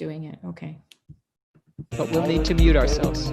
doing it. Okay. But we'll need to mute ourselves.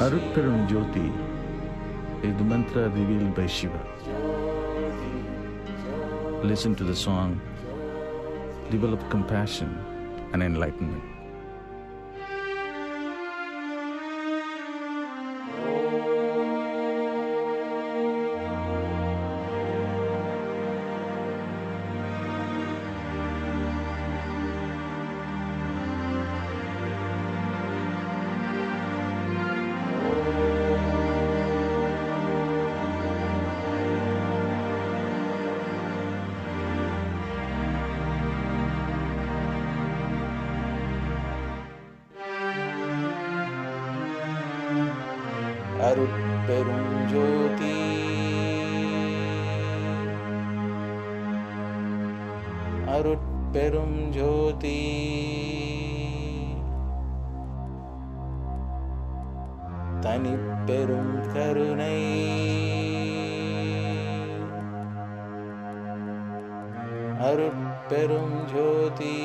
Arupparum Jyoti is the mantra revealed by Shiva. Listen to the song, develop compassion and enlightenment. Arupparum Jyoti, Arupparum Jyoti, Tanipperum Karunai, Arupparum Jyoti,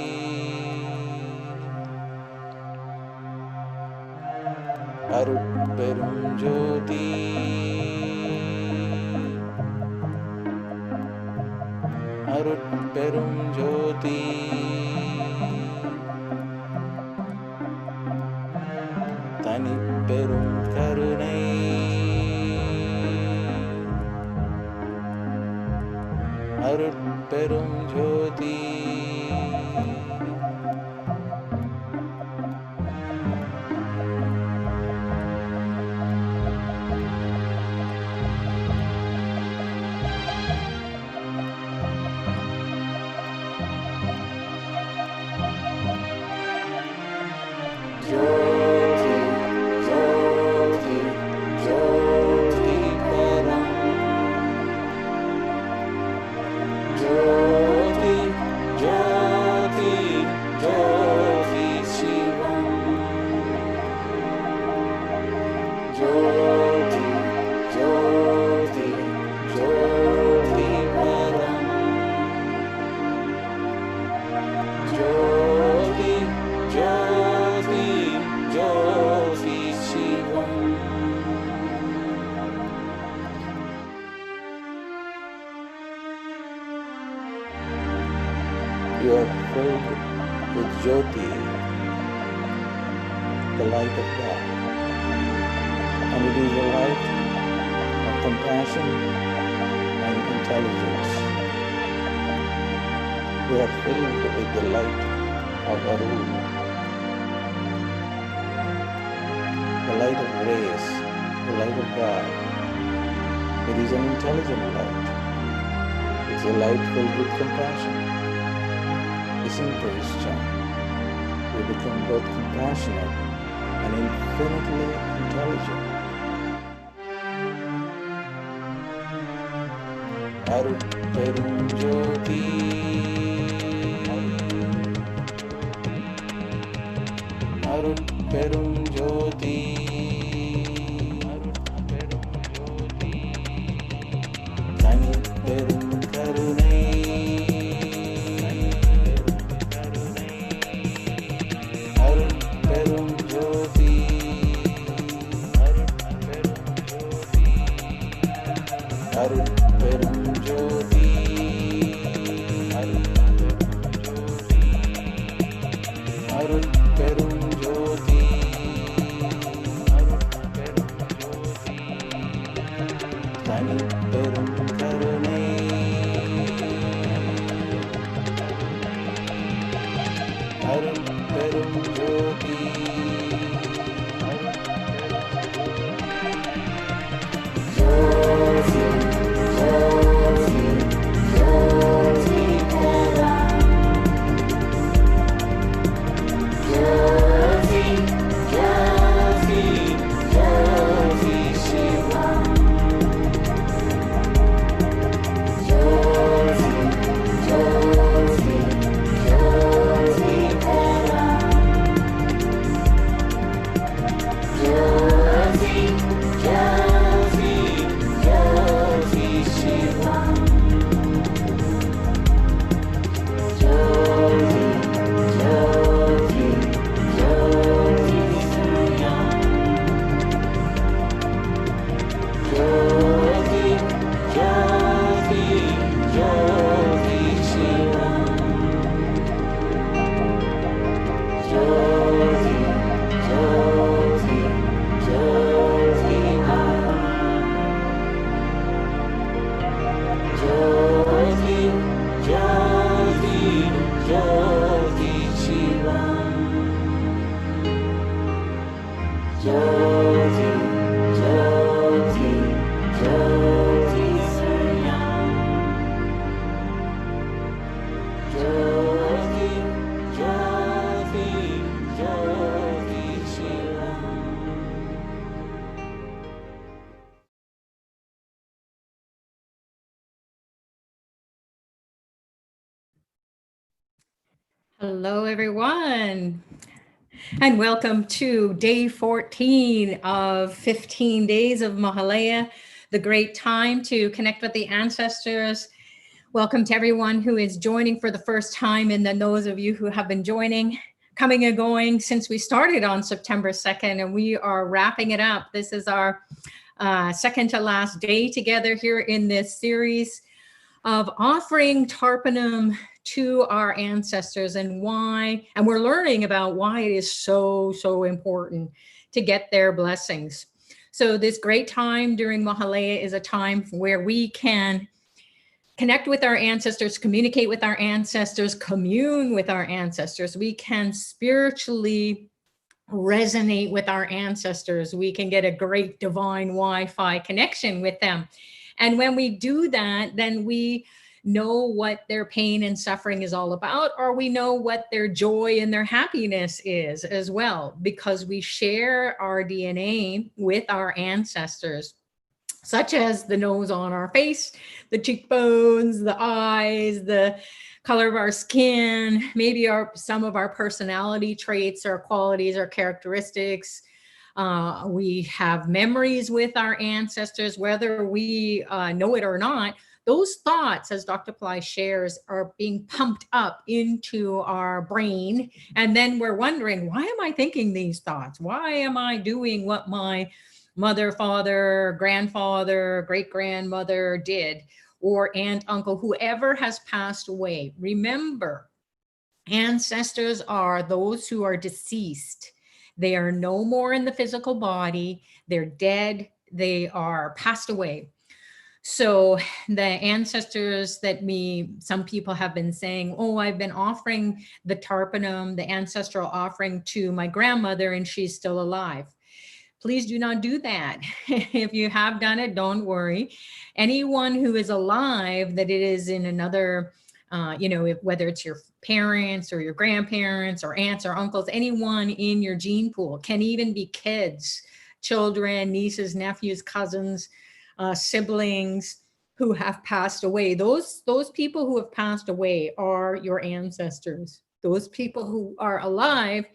Arupparum Jyoti, Arupparum Jyoti, Tanipperum Karunai, Arupparum Jyoti. You are filled with Jyoti, the light of God, and it is a light of compassion and intelligence. You are filled with the light of Arun, the light of grace, the light of God. It is an intelligent light. It's a light filled with compassion. Listen to his chant. we become both compassionate and infinitely intelligent. Arupperum Jyoti, Arupperum Jyoti, Tanipperum Karunai, Arupperum Jyoti, Arupperum Jyoti, Arupperum Jyoti, Tanipperum Karunai, Arupperum Jyoti, Hello, everyone, and welcome to day 14 of 15 days of Mahalaya, the great time to connect with the ancestors. Welcome to everyone who is joining for the first time, and then those of you who have been joining, coming and going since we started on September 2nd, and we are wrapping it up. This is our second to last day together here in this series of offering Tarpanam to our ancestors and why, and we're learning about why it is so important to get their blessings. So this great time during Mahalaya is a time where we can connect with our ancestors, communicate with our ancestors, commune with our ancestors. We can spiritually resonate with our ancestors. We can get a great divine Wi-Fi connection with them. And when we do that, then we know what their pain and suffering is all about, or we know what their joy and their happiness is as well, because we share our DNA with our ancestors, such as the nose on our face, the cheekbones, the eyes, the color of our skin, maybe some of our personality traits or qualities or characteristics. We have memories with our ancestors, whether we know it or not. Those thoughts, as Dr. Pillai shares, are being pumped up into our brain. And then we're wondering, why am I thinking these thoughts? Why am I doing what my mother, father, grandfather, great-grandmother did, or aunt, uncle, whoever has passed away? Remember, ancestors are those who are deceased. They are no more in the physical body. They're dead. They are passed away. So the ancestors that some people have been saying, oh, I've been offering the Tarpanam, the ancestral offering, to my grandmother and she's still alive. Please do not do that. If you have done it, don't worry. Anyone who is alive, that it is in another you know, whether it's your parents or your grandparents or aunts or uncles, anyone in your gene pool, can even be kids, children, nieces, nephews, cousins, siblings who have passed away. Those people who have passed away are your ancestors. Those people who are alive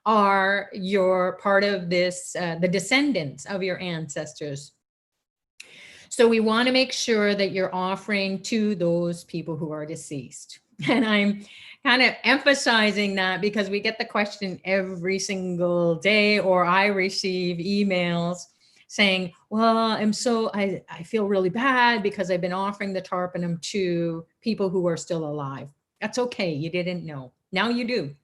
are your part of this, the descendants of your ancestors. So we want to make sure that you're offering to those people who are deceased. And I'm kind of emphasizing that because we get the question every single day, or I receive emails saying, well, I feel really bad because I've been offering the Tarpanam to people who are still alive. That's okay. You didn't know. Now you do.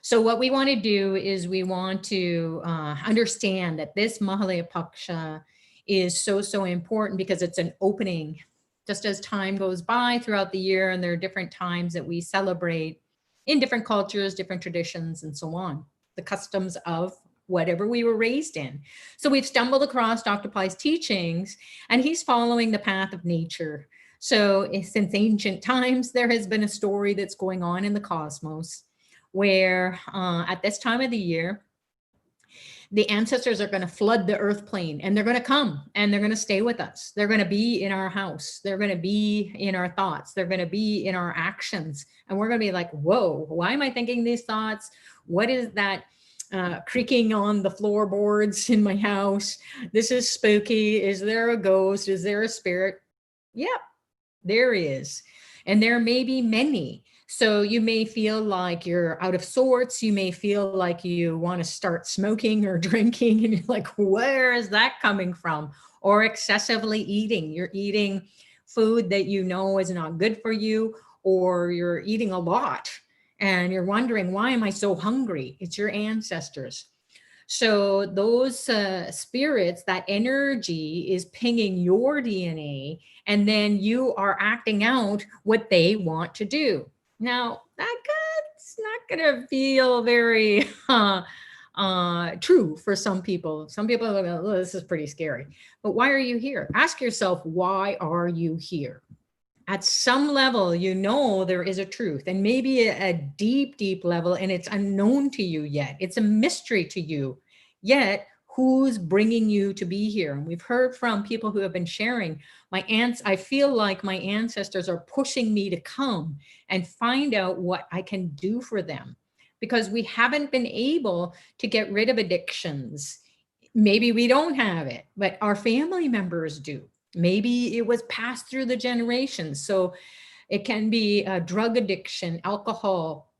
So what we want to do is we want to understand that this Mahalaya Paksha is so important because it's an opening. Just as time goes by throughout the year, and there are different times that we celebrate in different cultures, different traditions, and so on, the customs of whatever we were raised in. So we've stumbled across Dr. Pillai's teachings, and he's following the path of nature. So since ancient times, there has been a story that's going on in the cosmos where at this time of the year, the ancestors are going to flood the earth plane, and they're going to come and they're going to stay with us. They're going to be in our house. They're going to be in our thoughts. They're going to be in our actions. And we're going to be like, whoa, why am I thinking these thoughts? What is that creaking on the floorboards in my house? This is spooky. Is there a ghost? Is there a spirit? Yep, there is. And there may be many. So you may feel like you're out of sorts. You may feel like you want to start smoking or drinking, and you're like, where is that coming from? Or excessively eating. You're eating food that you know is not good for you, or you're eating a lot and you're wondering, why am I so hungry? It's your ancestors. So those spirits, that energy is pinging your DNA, and then you are acting out what they want to do. Now, that's not going to feel very true for some people. Some people are like, oh, this is pretty scary. But why are you here? Ask yourself, why are you here? At some level, you know there is a truth, and maybe a deep, deep level, and it's unknown to you yet. It's a mystery to you. Yet, who's bringing you to be here? And we've heard from people who have been sharing, I feel like my ancestors are pushing me to come and find out what I can do for them, because we haven't been able to get rid of addictions. Maybe we don't have it, but our family members do. Maybe it was passed through the generations. So it can be drug addiction, alcohol.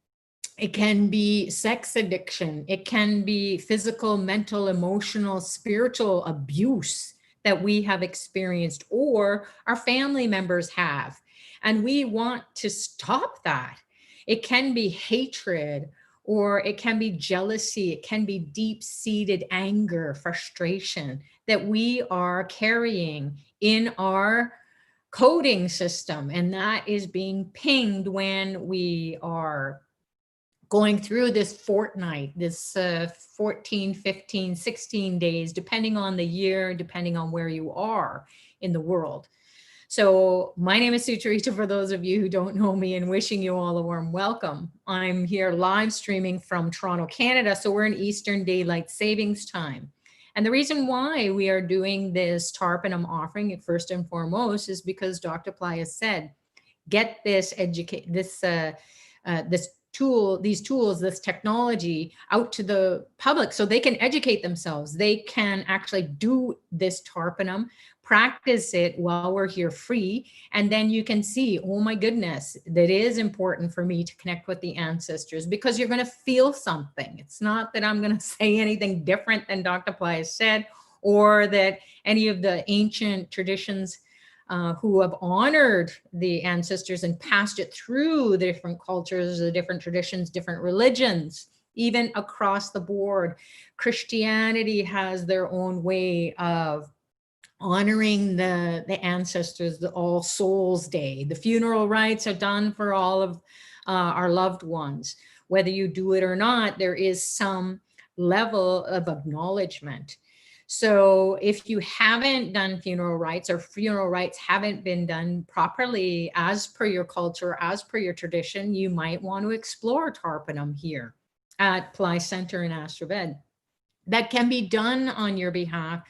It can be sex addiction. It can be physical, mental, emotional, spiritual abuse that we have experienced, or our family members have. And we want to stop that. It can be hatred, or it can be jealousy. It can be deep-seated anger, frustration that we are carrying in our coding system. And that is being pinged when we are going through this fortnight, this 14, 15, 16 days, depending on the year, depending on where you are in the world. So my name is SUCHARITA, for those of you who don't know me, and wishing you all a warm welcome. I'm here live streaming from Toronto, Canada. So we're in Eastern Daylight Savings Time. And the reason why we are doing this Tarpanam offering, first and foremost, is because Dr. Pillai has said, get this these tools, this technology out to the public so they can educate themselves. They can actually do this Tarpanam, practice it while we're here free. And then you can see, oh my goodness, that is important for me to connect with the ancestors, because you're going to feel something. It's not that I'm going to say anything different than Dr. Pillai has said, or that any of the ancient traditions who have honored the ancestors and passed it through the different cultures, the different traditions, different religions, even across the board. Christianity has their own way of honoring the ancestors, the All Souls Day. The funeral rites are done for all of our loved ones. Whether you do it or not, there is some level of acknowledgement. So if you haven't done funeral rites, or funeral rites haven't been done properly as per your culture, as per your tradition, you might want to explore Tarpanam here at Pillai Center in Astraved. That can be done on your behalf,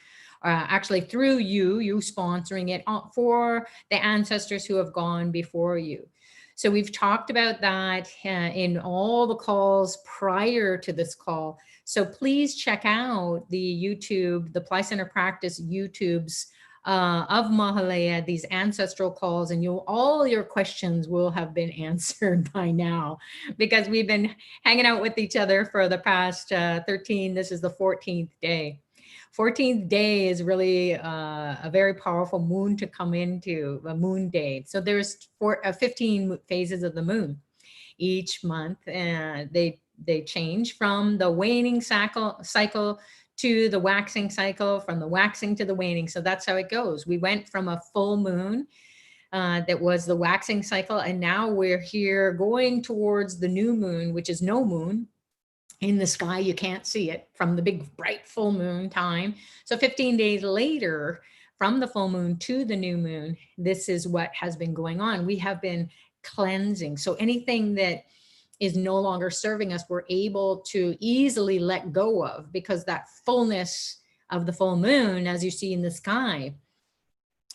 actually through you sponsoring it for the ancestors who have gone before you. So we've talked about that in all the calls prior to this call. So please check out the YouTube, the Pillai Center Practice YouTubes of Mahalaya, these ancestral calls, and all your questions will have been answered by now, because we've been hanging out with each other for the past 13, this is the 14th day. 14th day is really a very powerful moon to come into, a moon day. So there's 15 phases of the moon each month, and they change from the waning cycle to the waxing cycle, from the waxing to the waning. So that's how it goes. We went from a full moon that was the waxing cycle, and now we're here going towards the new moon, which is no moon in the sky. You can't see it from the big bright full moon time. So 15 days later, from the full moon to the new moon, this is what has been going on. We have been cleansing. So anything that is no longer serving us, we're able to easily let go of, because that fullness of the full moon, as you see in the sky,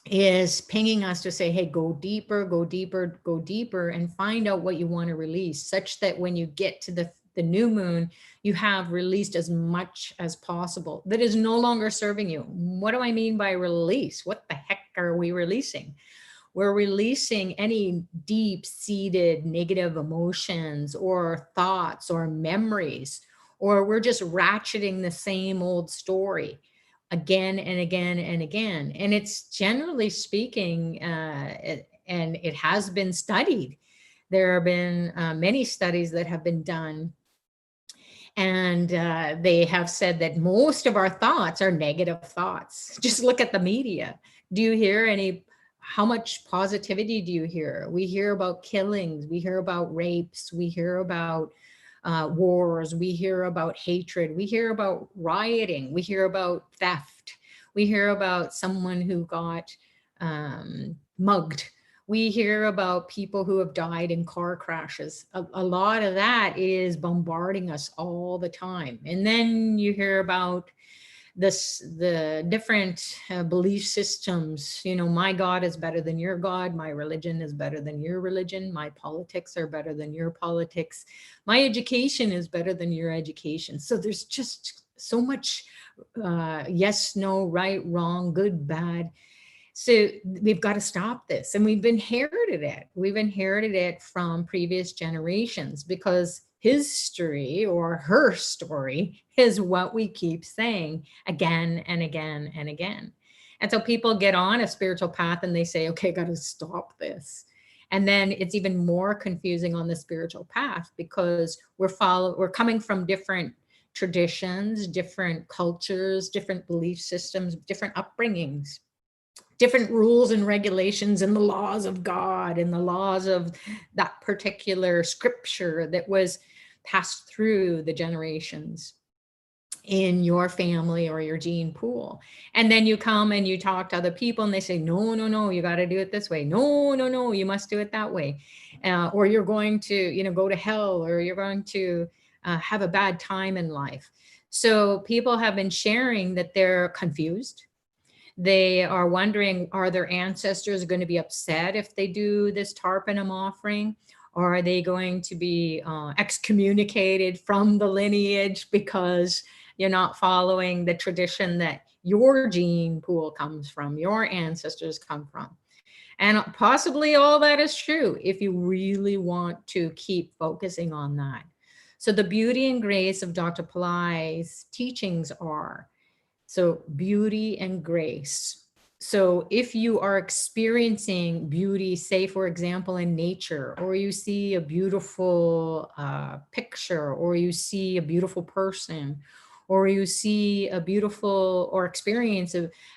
is pinging us to say, hey, go deeper, go deeper, go deeper, and find out what you want to release, such that when you get to the new moon, you have released as much as possible that is no longer serving you. What do I mean by release? What the heck are we releasing? We're releasing any deep-seated negative emotions or thoughts or memories, or we're just ratcheting the same old story again and again and again. And it's generally speaking, and it has been studied. There have been many studies that have been done, and they have said that most of our thoughts are negative thoughts. Just look at the media. Do you hear how much positivity do you hear? We hear about killings, we hear about rapes, we hear about wars, we hear about hatred, we hear about rioting, we hear about theft, we hear about someone who got mugged. We hear about people who have died in car crashes. A lot of that is bombarding us all the time. And then you hear about the different belief systems. You know, my God is better than your God. My religion is better than your religion. My politics are better than your politics. My education is better than your education. So there's just so much yes, no, right, wrong, good, bad. So we've got to stop this. And we've inherited it. We've inherited it from previous generations, because history or her story is what we keep saying again and again and again. And so people get on a spiritual path and they say, okay, got to stop this. And then it's even more confusing on the spiritual path, because we're coming from different traditions, different cultures, different belief systems, different upbringings, different rules and regulations and the laws of God and the laws of that particular scripture that was passed through the generations in your family or your gene pool. And then you come and you talk to other people and they say, no, no, no, you got to do it this way. No, no, no, you must do it that way. Or you're going to, go to hell, or you're going to have a bad time in life. So people have been sharing that they're confused. They are wondering, are their ancestors going to be upset if they do this Tarpanam offering? Or are they going to be excommunicated from the lineage because you're not following the tradition that your gene pool comes from, your ancestors come from? And possibly all that is true if you really want to keep focusing on that. So the beauty and grace of Dr. Pillai's teachings are, so beauty and grace. So if you are experiencing beauty, say, for example, in nature, or you see a beautiful picture, or you see a beautiful person, or you see a beautiful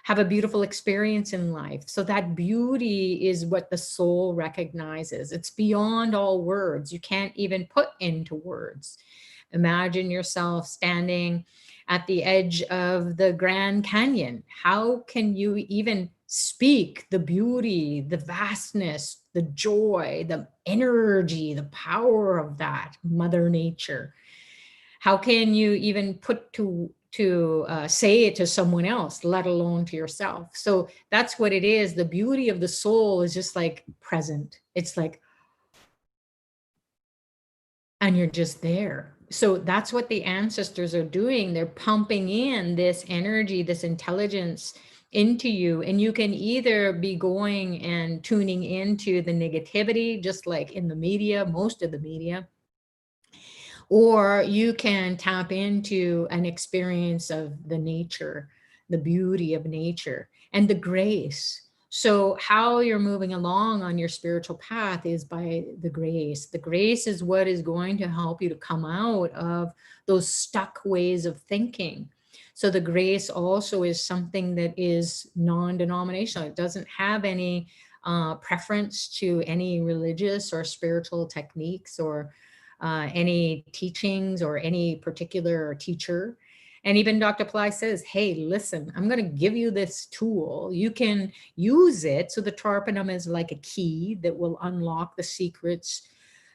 have a beautiful experience in life. So that beauty is what the soul recognizes. It's beyond all words. You can't even put into words. Imagine yourself standing at the edge of the Grand Canyon. How can you even speak the beauty, the vastness, the joy, the energy, the power of that Mother Nature? How can you even put to say it to someone else, let alone to yourself? So that's what it is. The beauty of the soul is just like present. It's like, and you're just there. So that's what the ancestors are doing. They're pumping in this energy, this intelligence into you. And you can either be going and tuning into the negativity, just like in the media, most of the media, or you can tap into an experience of the nature, the beauty of nature, and the grace. So how you're moving along on your spiritual path is by the grace. The grace is what is going to help you to come out of those stuck ways of thinking. So the grace also is something that is non-denominational. It doesn't have any preference to any religious or spiritual techniques or any teachings or any particular teacher. And even Dr. Pillai says, hey, listen, I'm going to give you this tool. You can use it. So the Tarpanam is like a key that will unlock the secrets,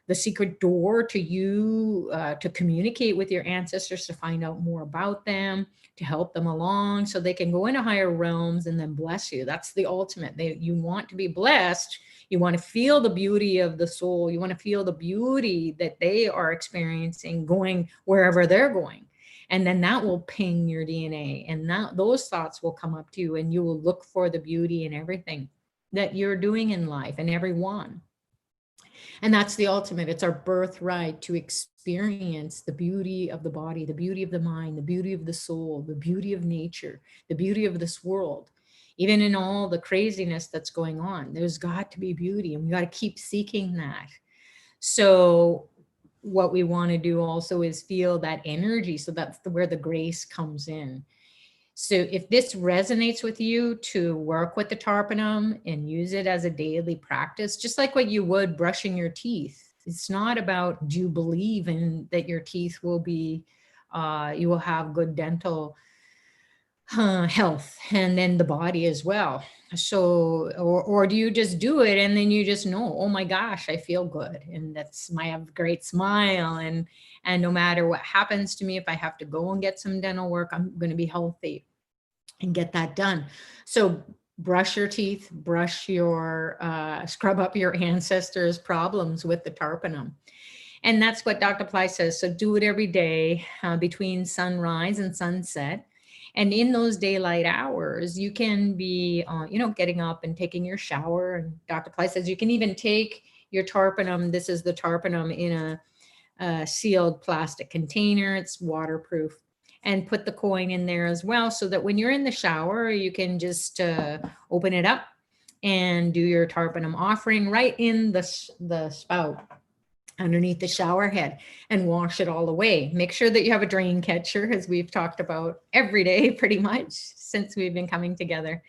the secret door to you, to communicate with your ancestors, to find out more about them, to help them along so they can go into higher realms and then bless you. That's the ultimate. You want to be blessed. You want to feel the beauty of the soul. You want to feel the beauty that they are experiencing going wherever they're going. And then that will ping your DNA, and those thoughts will come up to you, and you will look for the beauty in everything that you're doing in life and everyone. And that's the ultimate. It's our birthright to experience the beauty of the body, the beauty of the mind, the beauty of the soul, the beauty of nature, the beauty of this world. Even in all the craziness that's going on, there's got to be beauty, and we got to keep seeking that. So what we want to do also is feel that energy. So that's where the grace comes in. So if this resonates with you, to work with the Tarpanam and use it as a daily practice, just like what you would brushing your teeth. It's not about, do you believe in that your teeth will be, you will have good dental health, and then the body as well. So, or do you just do it and then you just know, oh my gosh, I feel good, and I have a great smile, and no matter what happens to me, if I have to go and get some dental work, I'm going to be healthy and get that done. So brush your teeth, brush your, scrub up your ancestors' problems with the Tarpanam. And that's what Dr. Pillai says. So do it every day between sunrise and sunset. And in those daylight hours, you can be, getting up and taking your shower. And Dr. Pillai says you can even take your Tarpanam. This is the Tarpanam in a sealed plastic container. It's waterproof. And put the coin in there as well, so that when you're in the shower, you can just open it up and do your Tarpanam offering right in the spout underneath the shower head, and wash it all away. Make sure that you have a drain catcher, as we've talked about every day pretty much since we've been coming together.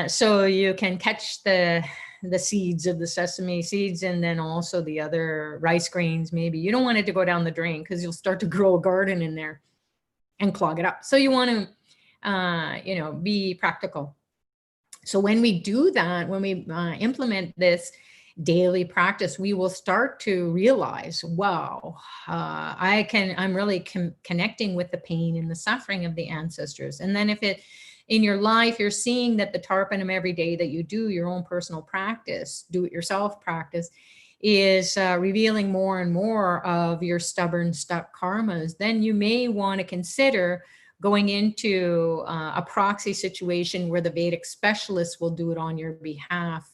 So you can catch the seeds of the sesame seeds, and then also the other rice grains. Maybe you don't want it to go down the drain because you'll start to grow a garden in there and clog it up. So you want to, be practical. So when we do that, when we implement this daily practice, we will start to realize, wow, I'm really connecting with the pain and the suffering of the ancestors. And then if in your life, you're seeing that the Tarpanam every day that you do your own personal practice, do it yourself practice, is revealing more and more of your stubborn, stuck karmas, then you may want to consider going into a proxy situation where the Vedic specialists will do it on your behalf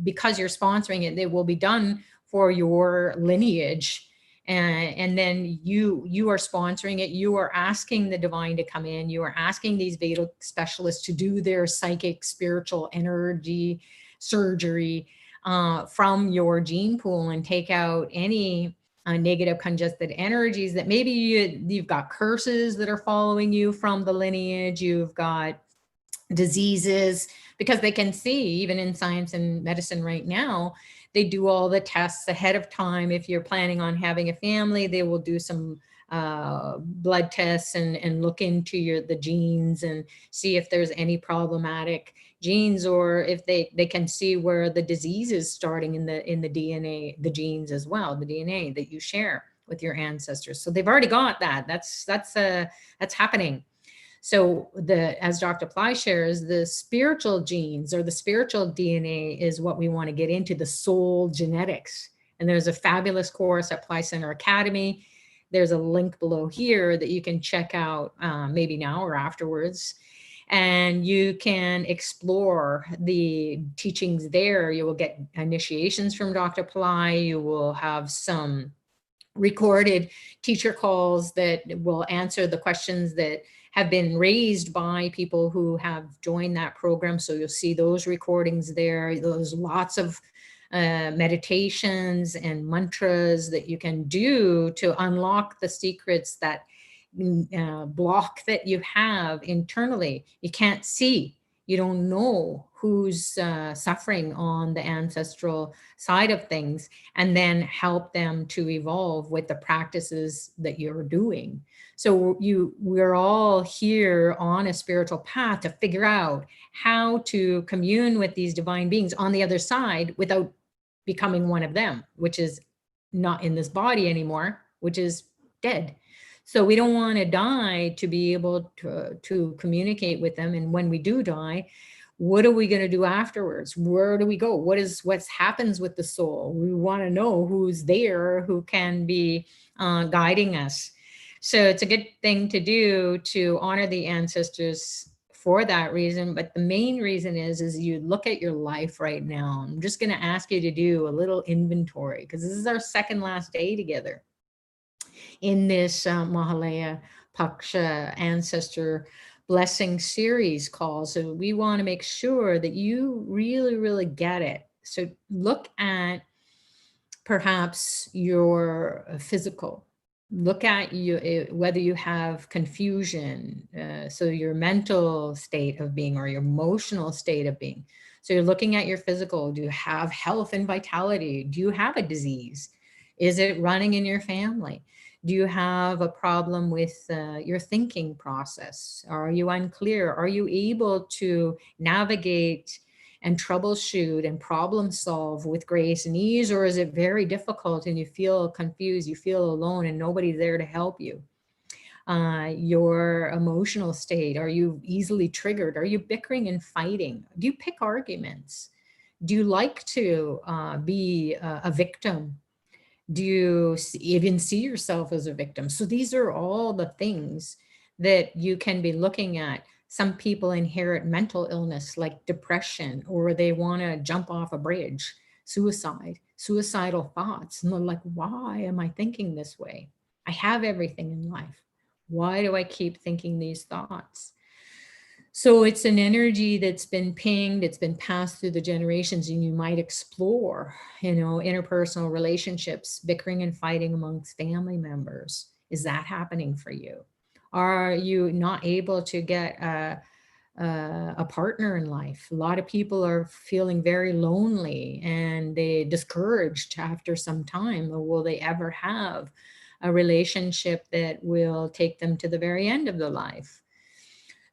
because you're sponsoring it. They will be done for your lineage. And then you are sponsoring it. You are asking the divine to come in. You are asking these Vedic specialists to do their psychic, spiritual energy surgery from your gene pool and take out any negative congested energies that maybe you've got curses that are following you from the lineage. You've got diseases, because they can see, even in science and medicine right now, They do all the tests ahead of time. If you're planning on having a family, they will do some blood tests and look into the genes and see if there's any problematic genes, or if they can see where the disease is starting in the DNA, the genes as well, the DNA that you share with your ancestors. So they've already got that. That's happening. So as Dr. Pillai shares, the spiritual genes or the spiritual DNA is what we want to get into, the soul genetics. And there's a fabulous course at Pillai Center Academy. There's a link below here that you can check out maybe now or afterwards. And you can explore the teachings there. You will get initiations from Dr. Pillai. You will have some recorded teacher calls that will answer the questions that have been raised by people who have joined that program. So you'll see those recordings there. There's lots of meditations and mantras that you can do to unlock the secrets that block that you have internally. You can't see. You don't know who's suffering on the ancestral side of things, and then help them to evolve with the practices that you're doing. So we're all here on a spiritual path to figure out how to commune with these divine beings on the other side without becoming one of them, which is not in this body anymore, which is dead. So we don't want to die to be able to communicate with them. And when we do die, what are we going to do afterwards? Where do we go? What happens with the soul? We want to know who's there, who can be guiding us. So it's a good thing to do to honor the ancestors for that reason. But the main reason is you look at your life right now. I'm just going to ask you to do a little inventory, because this is our second last day together in this Mahalaya Paksha Ancestor Blessing Series call. So we want to make sure that you really, really get it. So look at perhaps your physical. Look at whether you have confusion, so your mental state of being or your emotional state of being. So you're looking at your physical. Do you have health and vitality? Do you have a disease? Is it running in your family? Do you have a problem with your thinking process? Are you unclear? Are you able to navigate and troubleshoot and problem solve with grace and ease? Or is it very difficult and you feel confused, you feel alone and nobody's there to help you? Your emotional state, are you easily triggered? Are you bickering and fighting? Do you pick arguments? Do you like to be a victim? Do you even see yourself as a victim? So these are all the things that you can be looking at. Some people inherit mental illness like depression, or they want to jump off a bridge, suicidal thoughts. And they're like, why am I thinking this way? I have everything in life. Why do I keep thinking these thoughts? So it's an energy that's been pinged, it's been passed through the generations, and you might explore, interpersonal relationships, bickering and fighting amongst family members. Is that happening for you? Are you not able to get a partner in life? A lot of people are feeling very lonely and they discouraged after some time. Or will they ever have a relationship that will take them to the very end of their life?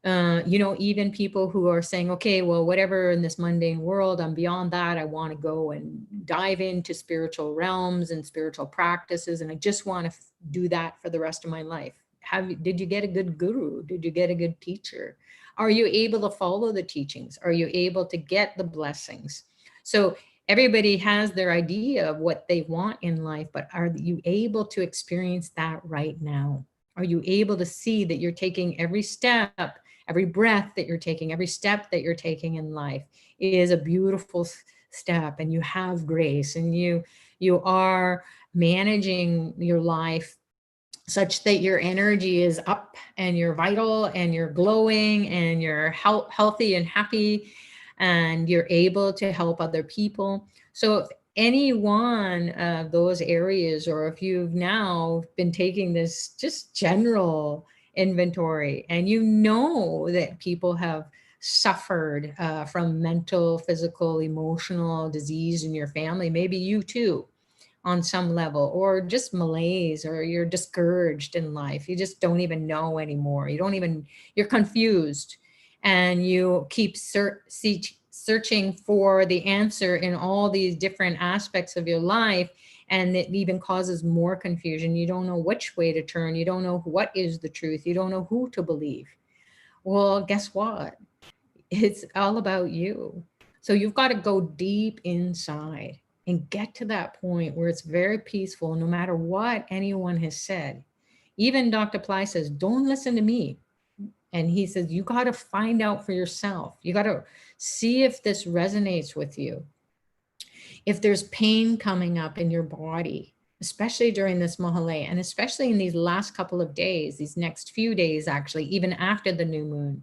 Even people who are saying, okay, well, whatever in this mundane world, I'm beyond that. I want to go and dive into spiritual realms and spiritual practices. And I just want to do that for the rest of my life. Did you get a good guru? Did you get a good teacher? Are you able to follow the teachings? Are you able to get the blessings? So everybody has their idea of what they want in life, but are you able to experience that right now? Are you able to see that you're taking every step, every breath that you're taking, every step that you're taking in life is a beautiful step, and you have grace, and you are managing your life such that your energy is up and you're vital and you're glowing and you're healthy and happy and you're able to help other people. So if any one of those areas, or if you've now been taking this just general inventory and you know that people have suffered from mental, physical, emotional disease in your family, maybe you too, on some level, or just malaise, or you're discouraged in life. You just don't even know anymore. You're confused, and you keep searching for the answer in all these different aspects of your life. And it even causes more confusion. You don't know which way to turn. You don't know what is the truth. You don't know who to believe. Well, guess what? It's all about you. So you've got to go deep inside and get to that point where it's very peaceful, no matter what anyone has said. Even Dr. Pillai says, don't listen to me. And he says, you got to find out for yourself. You got to see if this resonates with you. If there's pain coming up in your body, especially during this Mahalaya, and especially in these last couple of days, these next few days, actually, even after the new moon,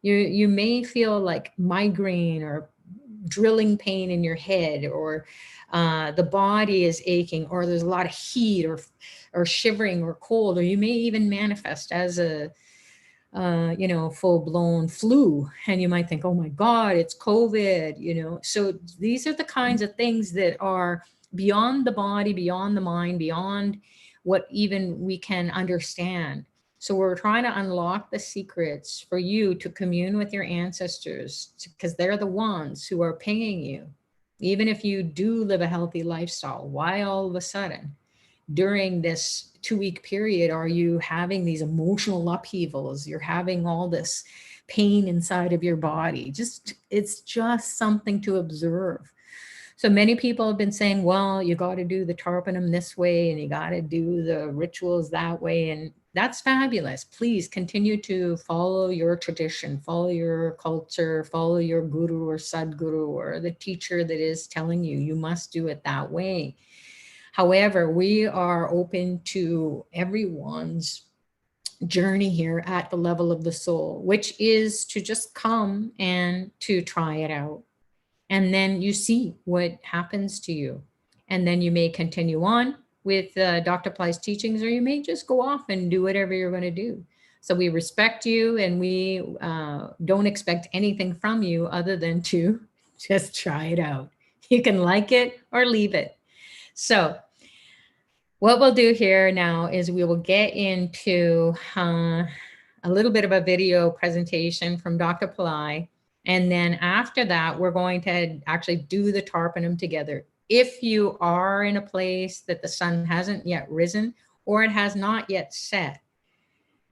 you may feel like migraine or drilling pain in your head, or the body is aching, or there's a lot of heat, or shivering or cold, or you may even manifest as a full-blown flu, and you might think, oh my God, it's COVID, So these are the kinds of things that are beyond the body, beyond the mind, beyond what even we can understand. So we're trying to unlock the secrets for you to commune with your ancestors, because they're the ones who are pinging you. Even if you do live a healthy lifestyle, why all of a sudden during this 2-week period are you having these emotional upheavals? You're having all this pain inside of your body. It's just something to observe. So many people have been saying, well, you got to do the Tarpanam this way, and you got to do the rituals that way. And that's fabulous. Please continue to follow your tradition, follow your culture, follow your guru or sadguru or the teacher that is telling you, you must do it that way. However, we are open to everyone's journey here at the level of the soul, which is to just come and to try it out. And then you see what happens to you. And then you may continue on with Dr. Pillai's teachings, or you may just go off and do whatever you're going to do. So we respect you, and we don't expect anything from you other than to just try it out. You can like it or leave it. So what we'll do here now is we will get into a little bit of a video presentation from Dr. Pillai. And then after that, we're going to actually do the Tarpanam together. If you are in a place that the sun hasn't yet risen, or it has not yet set,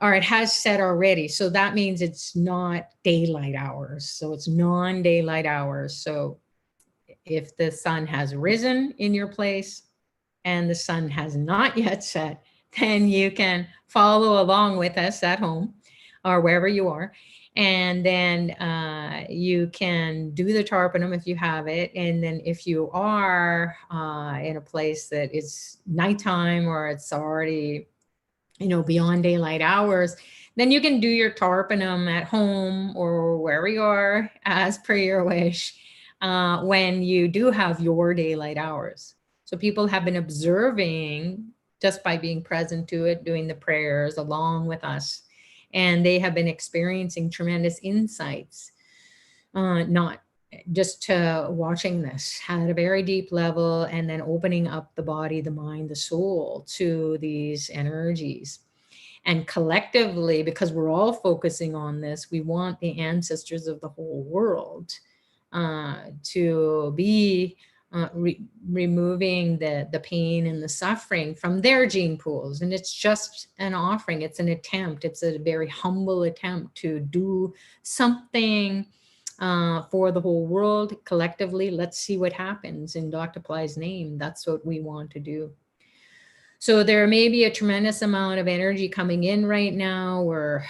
or it has set already, so that means it's not daylight hours. So it's non-daylight hours. So if the sun has risen in your place and the sun has not yet set, then you can follow along with us at home or wherever you are. And then you can do the Tarpanam if you have it. And then if you are in a place that it's nighttime, or it's already, beyond daylight hours, then you can do your Tarpanam at home or wherever you are as per your wish when you do have your daylight hours. So people have been observing just by being present to it, doing the prayers along with us. And they have been experiencing tremendous insights, not just watching this at a very deep level, and then opening up the body, the mind, the soul to these energies. And collectively, because we're all focusing on this, we want the ancestors of the whole world to be removing the pain and the suffering from their gene pools. And it's just an offering. It's an attempt. It's a very humble attempt to do something for the whole world collectively. Let's see what happens in Dr. Pillai's name. That's what we want to do. So there may be a tremendous amount of energy coming in right now where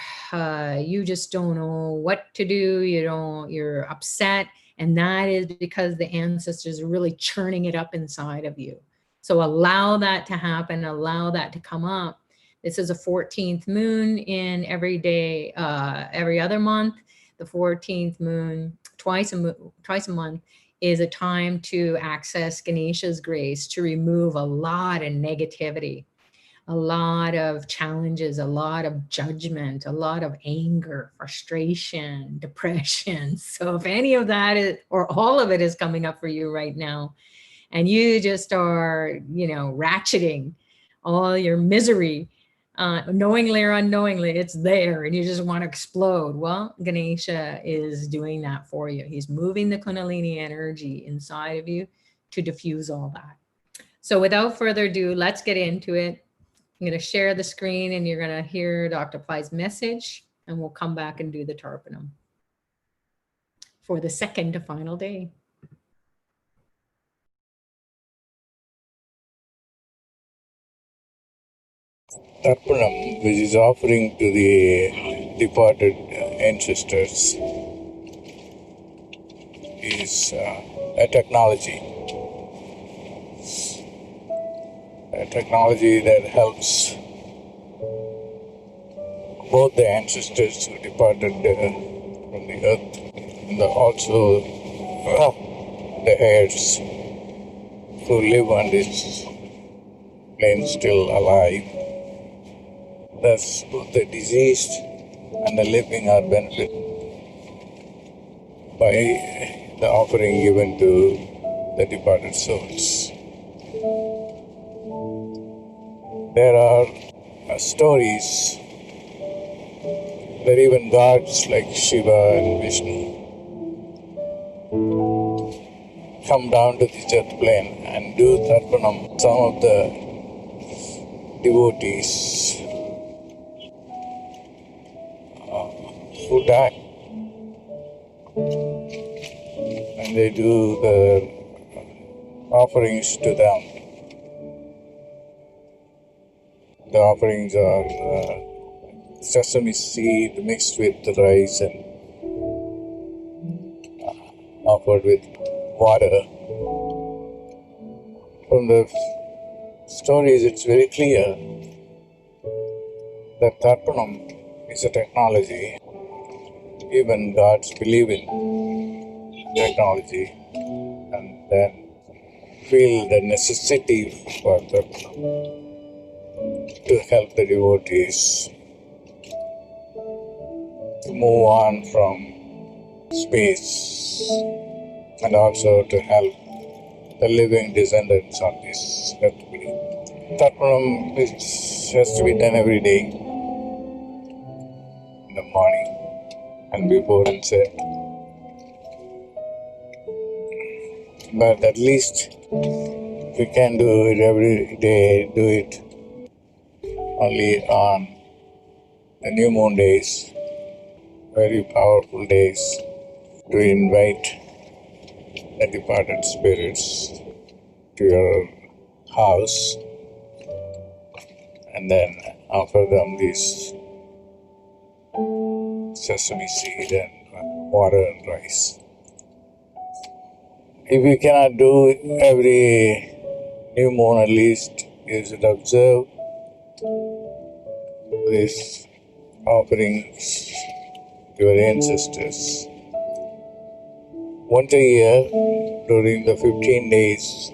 you just don't know what to do. You're upset. And that is because the ancestors are really churning it up inside of you. So allow that to happen, allow that to come up. This is a 14th moon in every other month. The 14th moon, twice a month, is a time to access Ganesha's grace, to remove a lot of negativity, a lot of challenges, a lot of judgment, a lot of anger, frustration, depression. So if any of that is, or all of it is coming up for you right now, and you just are, ratcheting all your misery, knowingly or unknowingly, it's there and you just want to explode. Well, Ganesha is doing that for you. He's moving the Kundalini energy inside of you to diffuse all that. So without further ado, let's get into it. I'm going to share the screen and you're going to hear Dr. Pillai's message, and we'll come back and do the Tarpanam for the second to final day. Tarpanam, which is offering to the departed ancestors, is a technology that helps both the ancestors who departed from the earth and also the heirs who live on this plane still alive. Thus, both the deceased and the living are benefited by the offering given to the departed souls. There are stories that even gods like Shiva and Vishnu come down to this earth plane and do Tarpanam. Some of the devotees who die, and they do the offerings to them. The offerings are sesame seed mixed with rice and offered with water. From the stories, it's very clear that Tarpanam is a technology. Even gods believe in technology and then feel the necessity for Tarpanam to help the devotees to move on from space and also to help the living descendants on this earth plane. Tarpanam has to be done every day in the morning and before sunset. But at least we can do it every day, do it only on the new moon days, very powerful days, to invite the departed spirits to your house and then offer them this sesame seed and water and rice. If you cannot do it every new moon, at least you should observe these offerings to your ancestors. Once a year, during the 15 days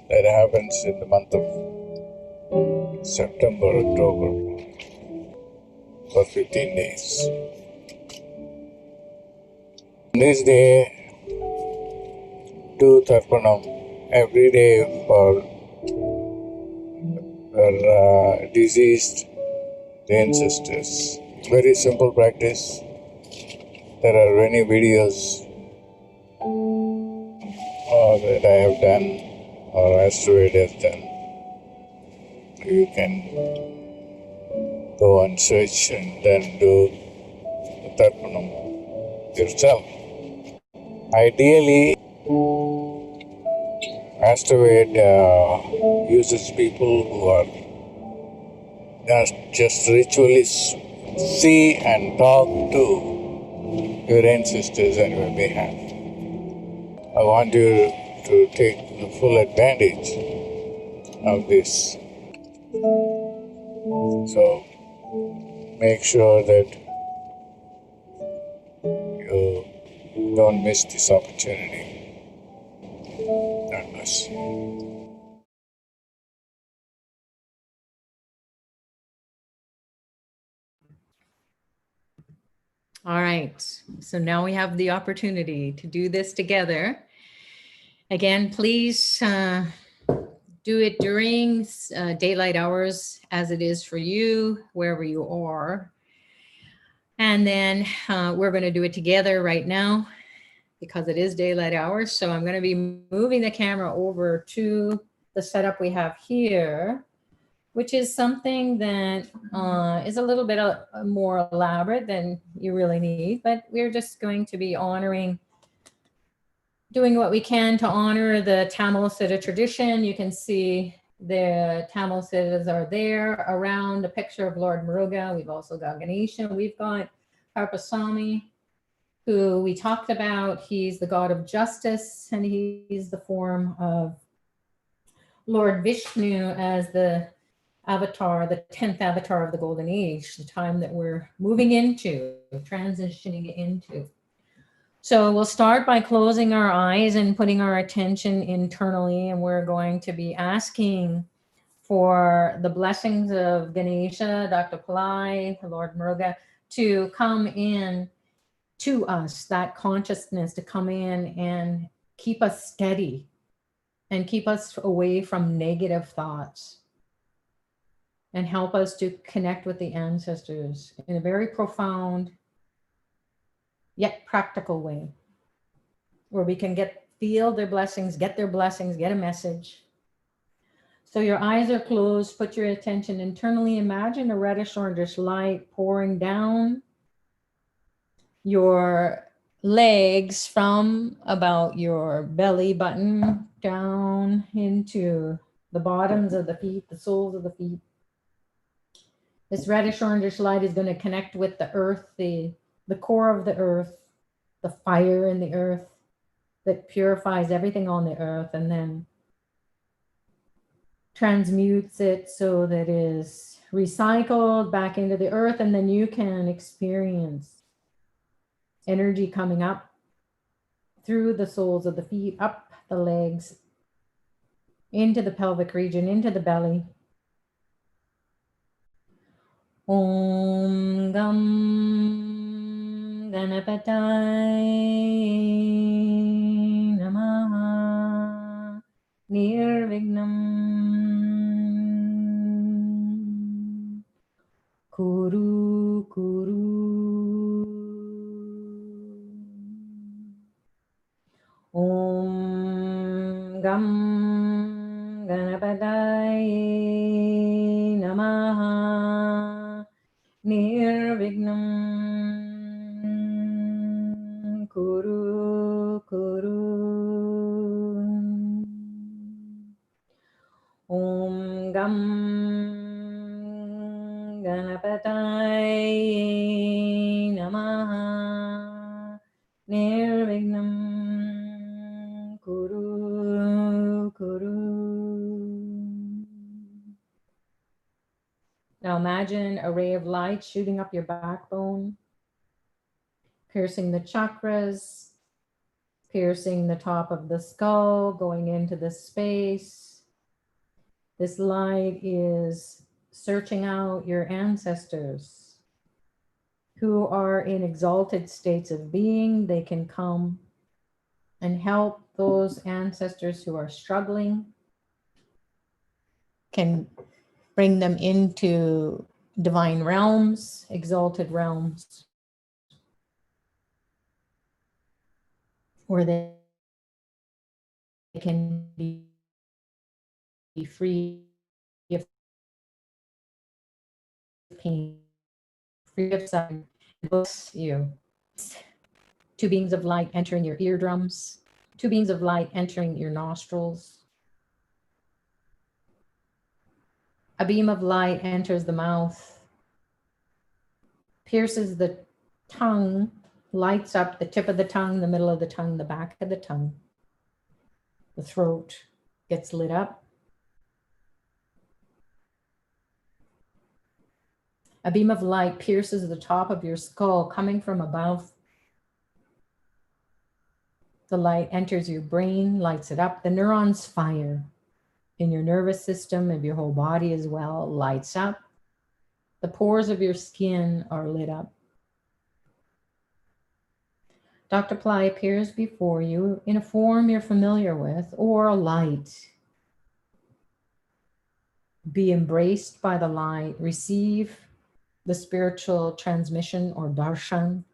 that happens in the month of September, October, for 15 days. This day, do Tarpanam every day for deceased ancestors. Very simple practice. There are many videos that I have done or Asteroid has done. You can go and search and then do the Tarpanam yourself. Ideally, Asteroid uses people who are just ritually see and talk to your ancestors on your behalf. I want you to take the full advantage of this. So make sure that you don't miss this opportunity. God bless you. All right, so now we have the opportunity to do this together. Again, please do it during daylight hours as it is for you, wherever you are. And then we're going to do it together right now because it is daylight hours. So I'm going to be moving the camera over to the setup we have here, which is something that is a little bit more elaborate than you really need, but we're just going to be doing what we can to honor the Tamil Siddha tradition. You can see the Tamil Siddhas are there around a picture of Lord Muruga. We've also got Ganesha. We've got KARUPPASAMY, who we talked about. He's the god of justice, and he's the form of Lord Vishnu as the avatar, the 10th avatar of the golden age, the time that we're moving into, transitioning into. So we'll start by closing our eyes and putting our attention internally, and we're going to be asking for the blessings of Ganesha, Dr. Pillai, Lord Muruga, to come in to us, that consciousness to come in and keep us steady and keep us away from negative thoughts and help us to connect with the ancestors in a very profound yet practical way, where we can feel their blessings, get a message. So your eyes are closed, put your attention internally. Imagine a reddish orangish light pouring down your legs from about your belly button down into the bottoms of the feet, the soles of the feet. This reddish orangish light is going to connect with the earth, the core of the earth, the fire in the earth that purifies everything on the earth, and then transmutes it so that it is recycled back into the earth, and then you can experience energy coming up through the soles of the feet, up the legs, into the pelvic region, into the belly. Om Gam Ganapataye Namaha Nirvignam Kuru Kuru. Om Gam Ganapataye Namaha Nirvignam Kuru Kuru. Om Gam Ganapataye Namaha Nirvignam Kuru Kuru. Now imagine a ray of light shooting up your backbone, piercing the chakras, piercing the top of the skull, going into the space. This light is searching out your ancestors who are in exalted states of being. They can come and help those ancestors who are struggling, can bring them into divine realms, exalted realms, where they can be free of pain, free of suffering. Bless you. Two beings of light entering your eardrums, two beings of light entering your nostrils. A beam of light enters the mouth, pierces the tongue, lights up the tip of the tongue, the middle of the tongue, the back of the tongue. The throat gets lit up. A beam of light pierces the top of your skull, coming from above. The light enters your brain, lights it up. The neurons fire in your nervous system, of your whole body as well, lights up. The pores of your skin are lit up. Dr. Pillai appears before you in a form you're familiar with or a light. Be embraced by the light. Receive the spiritual transmission or darshan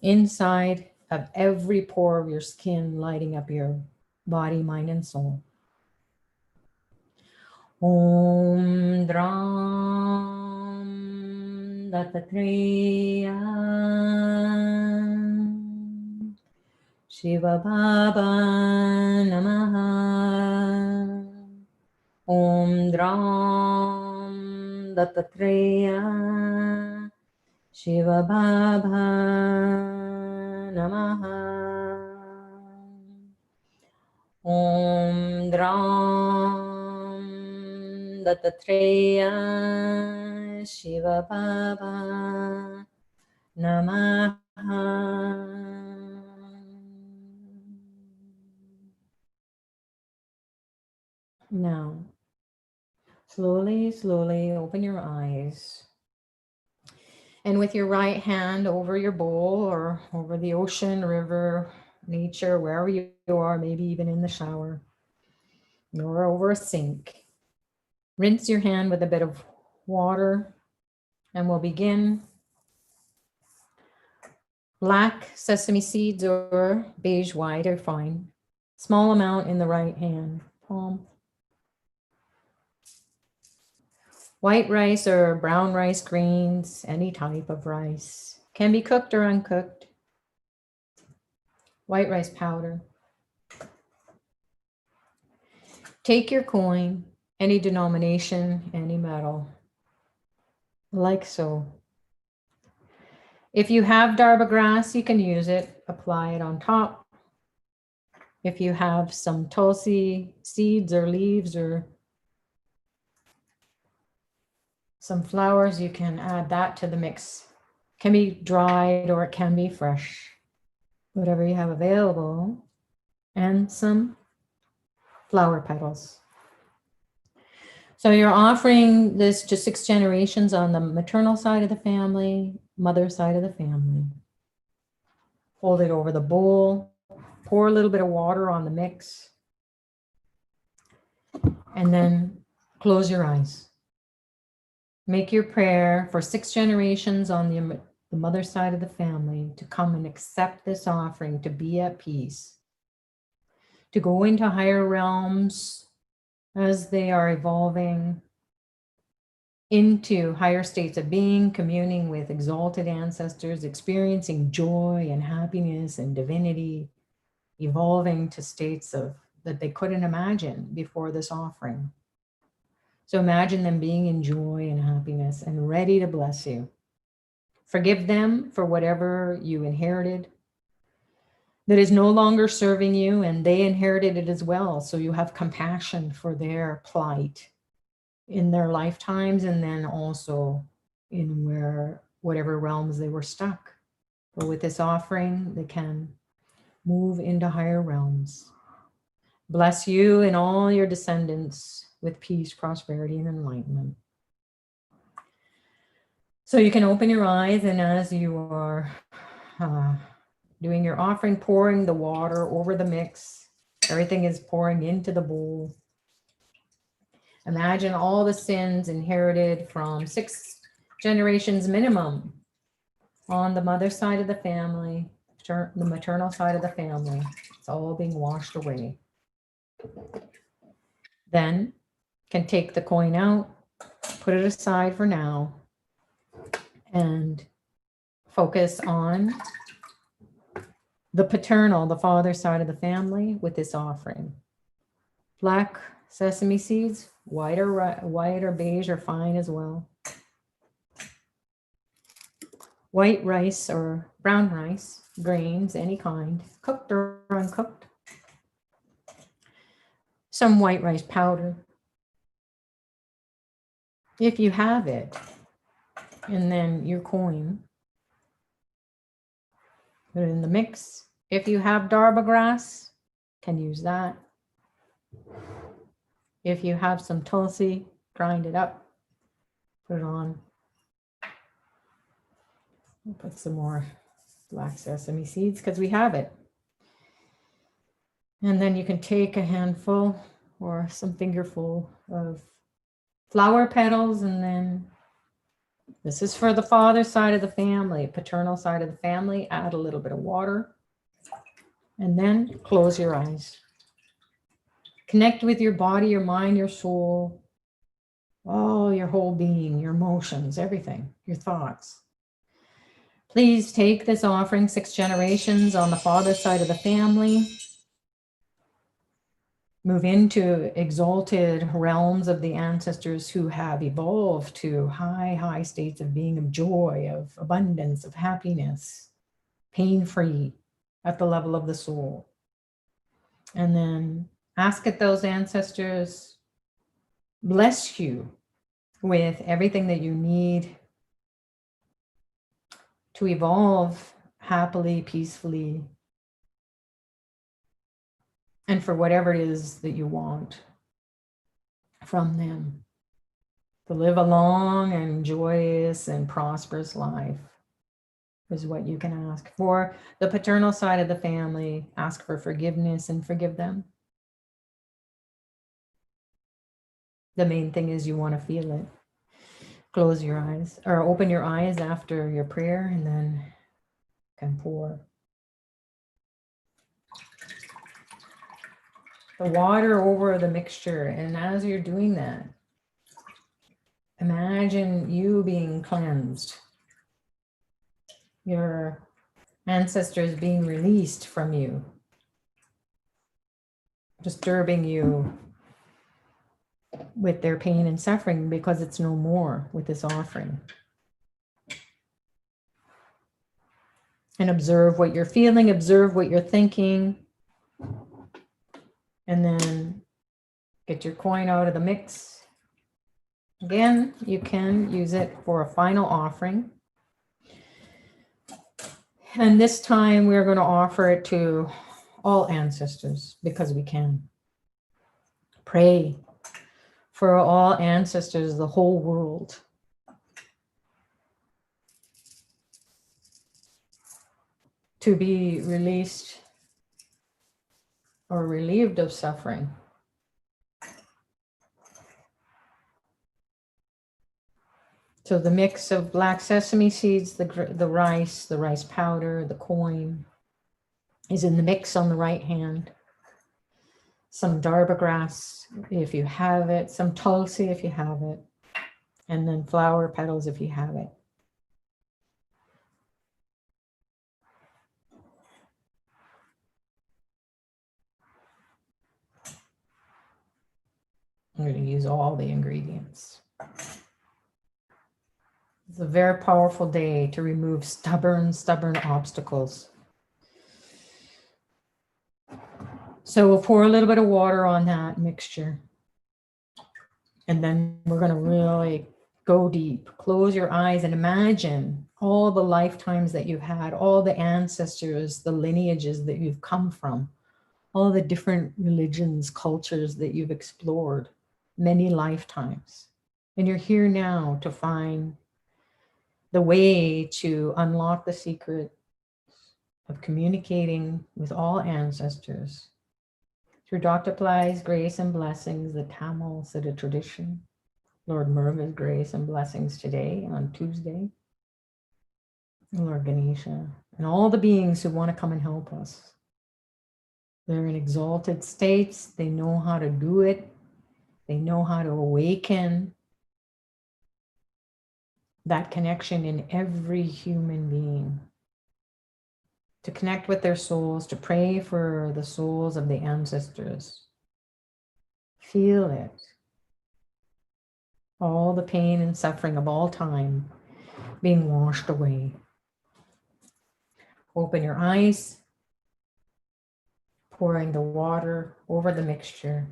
inside of every pore of your skin, lighting up your body, mind, and soul. Om Dram Dattatreya Shiva Baba Namaha. Om Dram Dattatreya Shiva Baba Namaha. Om Dram Dattatreya Shiva Baba Namaha. Now, slowly, slowly open your eyes. And with your right hand over your bowl or over the ocean, river, nature, wherever you are, maybe even in the shower or over a sink, rinse your hand with a bit of water, and we'll begin. Black sesame seeds or beige white are fine. Small amount in the right hand, palm. White rice or brown rice grains, any type of rice. Can be cooked or uncooked. White rice powder. Take your coin, any denomination, any metal, like so. If you have Darba grass, you can use it, apply it on top. If you have some tulsi seeds or leaves or some flowers, you can add that to the mix. It can be dried or it can be fresh, whatever you have available, and some flower petals. So you're offering this to 6 generations on the maternal side of the family, mother side of the family. Hold it over the bowl, pour a little bit of water on the mix, and then close your eyes. Make your prayer for 6 generations on the mother side of the family to come and accept this offering, to be at peace, to go into higher realms as they are evolving into higher states of being, communing with exalted ancestors, experiencing joy and happiness and divinity, evolving to states of that they couldn't imagine before this offering. So imagine them being in joy and happiness and ready to bless you. Forgive them for whatever you inherited that is no longer serving you, and they inherited it as well. So you have compassion for their plight in their lifetimes, and then also in whatever realms they were stuck. But with this offering, they can move into higher realms. Bless you and all your descendants with peace, prosperity, and enlightenment. So you can open your eyes, and as you are doing your offering, pouring the water over the mix, everything is pouring into the bowl. Imagine all the sins inherited from 6 generations minimum on the mother side of the family, the maternal side of the family. It's all being washed away. Then can take the coin out, put it aside for now, and focus on the paternal, the father side of the family with this offering. Black sesame seeds, white or beige are fine as well. White rice or brown rice, grains, any kind, cooked or uncooked. Some white rice powder, if you have it, and then your coin. Put it in the mix. If you have Darba grass, can use that. If you have some tulsi, grind it up, put it on. Put some more black sesame seeds, because we have it. And then you can take a handful or some fingerful of flower petals, and then this is for the father side of the family, paternal side of the family. Add a little bit of water and then close your eyes. Connect with your body, your mind, your soul, all your whole being, your emotions, everything, your thoughts. Please take this offering, 6 generations on the father side of the family. Move into exalted realms of the ancestors who have evolved to high, high states of being, of joy, of abundance, of happiness, pain-free at the level of the soul. And then ask that those ancestors bless you with everything that you need to evolve happily, peacefully, and for whatever it is that you want from them, to live a long and joyous and prosperous life is what you can ask. For the paternal side of the family, ask for forgiveness and forgive them. The main thing is you want to feel it. Close your eyes or open your eyes after your prayer, and then can pour the water over the mixture. And as you're doing that, imagine you being cleansed, your ancestors being released from you, disturbing you with their pain and suffering, because it's no more with this offering. And observe what you're feeling, observe what you're thinking, and then get your coin out of the mix. Again, you can use it for a final offering. And this time we're going to offer it to all ancestors because we can. Pray for all ancestors, the whole world. To be released or relieved of suffering. So the mix of black sesame seeds, the rice powder, the coin is in the mix on the right hand. Some darba grass if you have it, some tulsi if you have it, and then flower petals if you have it. I'm going to use all the ingredients. It's a very powerful day to remove stubborn obstacles. So we'll pour a little bit of water on that mixture. And then we're going to really go deep. Close your eyes and imagine all the lifetimes that you've had, all the ancestors, the lineages that you've come from, all the different religions, cultures that you've explored, many lifetimes. And you're here now to find the way to unlock the secret of communicating with all ancestors through Dr. Pillai's grace and blessings, the Tamil Siddha tradition, Lord Muruga's grace and blessings today on Tuesday, Lord Ganesha, and all the beings who want to come and help us. They're in exalted states. They know how to do it. They know how to awaken that connection in every human being, to connect with their souls, to pray for the souls of the ancestors. Feel it. All the pain and suffering of all time being washed away. Open your eyes, pouring the water over the mixture.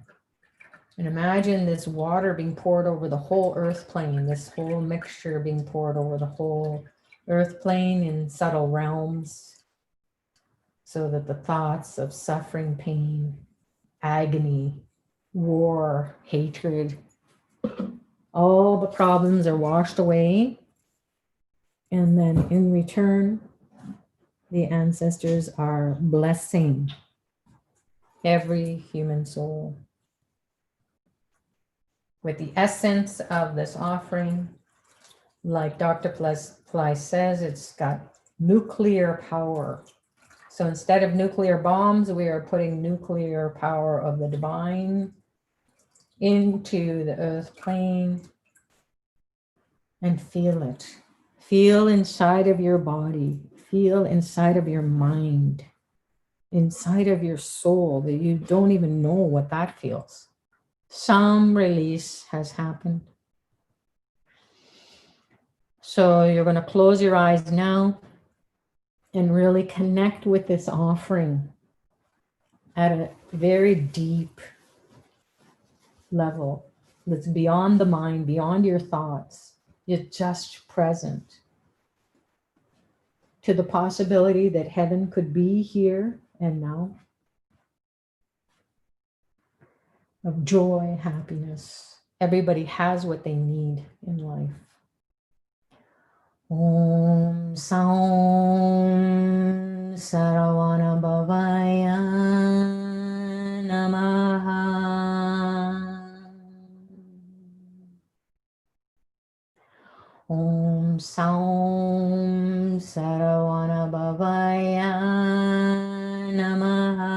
And imagine this water being poured over the whole earth plane, this whole mixture being poured over the whole earth plane in subtle realms, so that the thoughts of suffering, pain, agony, war, hatred, all the problems are washed away. And then in return, the ancestors are blessing every human soul with the essence of this offering. Like Dr. Pillai says, it's got nuclear power. So instead of nuclear bombs, we are putting nuclear power of the divine into the earth plane, and feel it. Feel inside of your body, feel inside of your mind, inside of your soul, that you don't even know what that feels. Some release has happened. So you're going to close your eyes now and really connect with this offering at a very deep level that's beyond the mind, beyond your thoughts. You're just present to the possibility that heaven could be here and now, of joy, happiness. Everybody has what they need in life. Om Saum Saravana Bhavaya Namaha. Om Saum Saravana Bhavaya Namaha.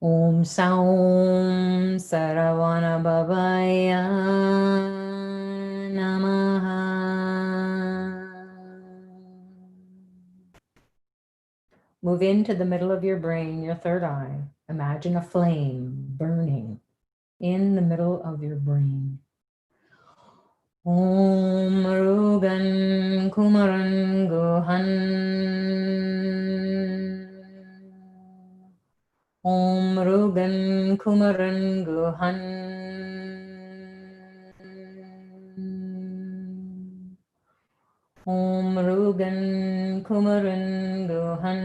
Om Saum Saravana Bhavaya Namaha. Move into the middle of your brain, your third eye. Imagine a flame burning in the middle of your brain. Om Rugan Kumaran Guhan. Om Rugan Kumaran Guhan. Om Rugan Kumaran Guhan.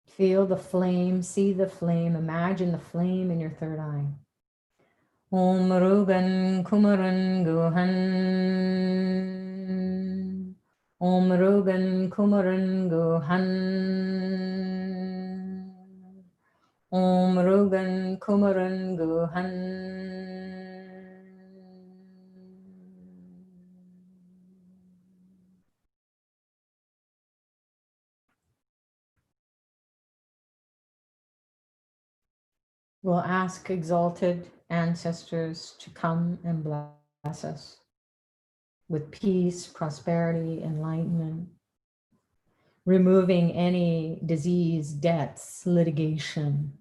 Feel the flame, see the flame, imagine the flame in your third eye. Om Rugan Kumaran Guhan. Om Rugan Kumaran Guhan. Om Rugan Kumaran Guhan. We'll ask exalted ancestors to come and bless us with peace, prosperity, enlightenment, removing any disease, debts, litigation,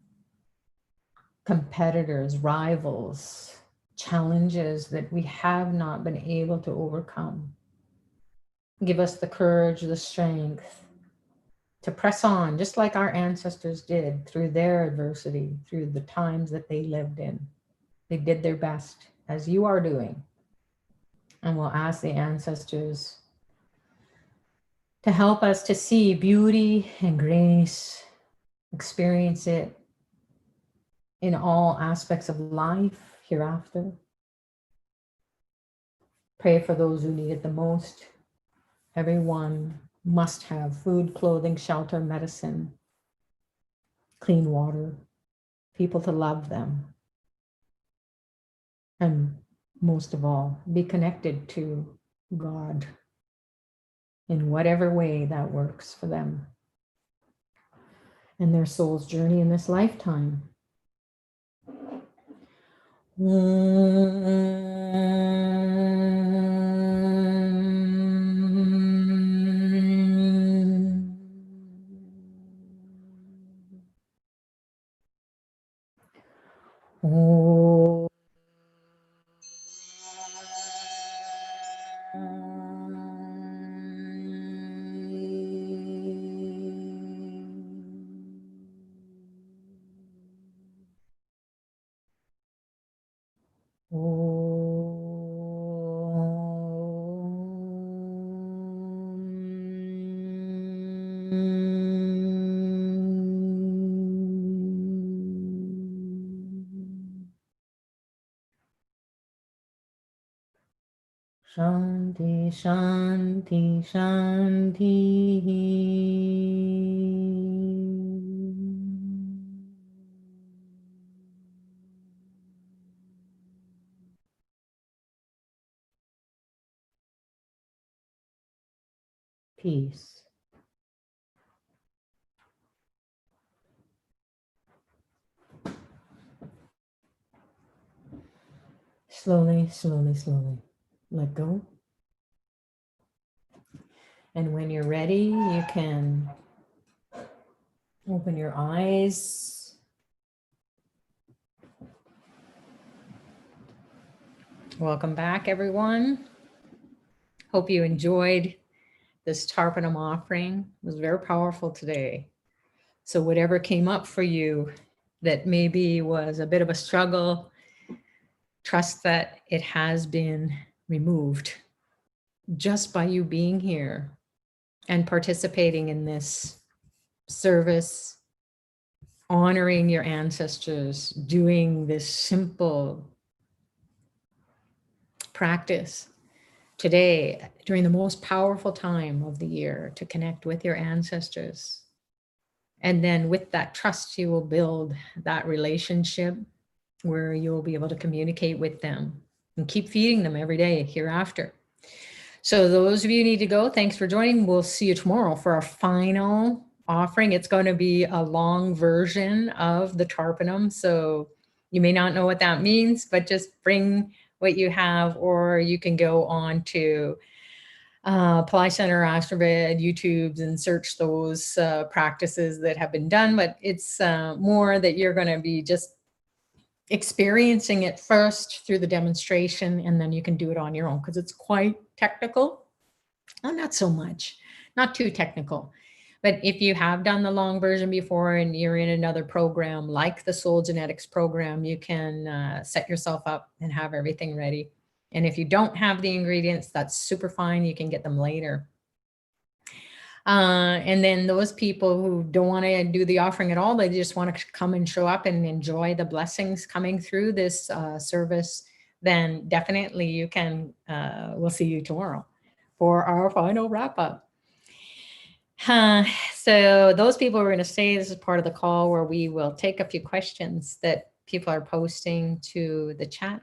competitors, rivals, challenges that we have not been able to overcome. Give us the courage, the strength to press on, just like our ancestors did through their adversity, through the times that they lived in. They did their best, as you are doing. And we'll ask the ancestors to help us to see beauty and grace, experience it in all aspects of life hereafter. Pray for those who need it the most. Everyone must have food, clothing, shelter, medicine, clean water, people to love them. And most of all, be connected to God in whatever way that works for them and their soul's journey in this lifetime. Oh. Shanti, Shanti, Shanti. Peace. Slowly, slowly, slowly. Let go. And when you're ready, you can open your eyes. Welcome back, everyone. Hope you enjoyed this Tarpanam offering. It was very powerful today. So whatever came up for you that maybe was a bit of a struggle, trust that it has been removed just by you being here and participating in this service, honoring your ancestors, doing this simple practice today during the most powerful time of the year to connect with your ancestors. And then with that trust, you will build that relationship where you'll be able to communicate with them and keep feeding them every day hereafter. So those of you who need to go, thanks for joining. We'll see you tomorrow for our final offering. It's going to be a long version of the Tarpanam. So you may not know what that means, but just bring what you have, or you can go on to Pillai Center, Astrovid, YouTubes, and search those practices that have been done. But it's more that you're going to be just experiencing it first through the demonstration, and then you can do it on your own because it's quite technical. Oh, not so much, not too technical. But if you have done the long version before and you're in another program like the Soul Genetics program, you can set yourself up and have everything ready. And if you don't have the ingredients, that's super fine. You can get them later. And then those people who don't want to do the offering at all, they just want to come and show up and enjoy the blessings coming through this service, then definitely you can, we'll see you tomorrow for our final wrap up. So those people are going to stay. This is part of the call where we will take a few questions that people are posting to the chat.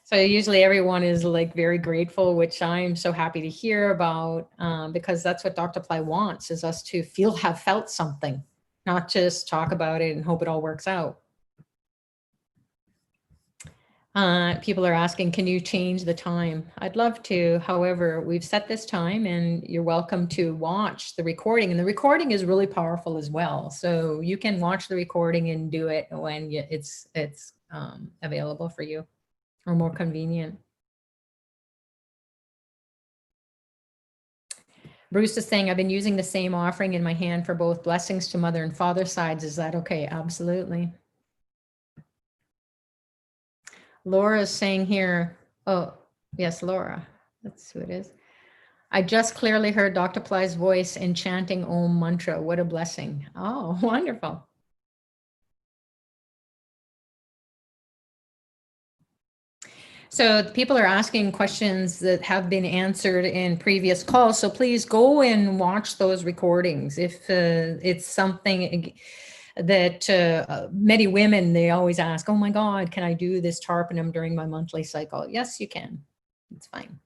So usually everyone is like very grateful, which I'm so happy to hear about, because that's what Dr. Pillai wants, is us to have felt something, not just talk about it and hope it all works out. People are asking, can you change the time? I'd love to. However, we've set this time and you're welcome to watch the recording. And the recording is really powerful as well. So you can watch the recording and do it when it's available for you or more convenient. Bruce is saying, I've been using the same offering in my hand for both blessings to mother and father sides. Is that okay? Absolutely. Laura is saying here, oh, yes, Laura, that's who it is. I just clearly heard Dr. Pillai's voice in chanting Om mantra. What a blessing. Oh, wonderful. So people are asking questions that have been answered in previous calls. So please go and watch those recordings. If it's something that many women, they always ask, oh my God, can I do this Tarpanam during my monthly cycle? Yes, you can. It's fine.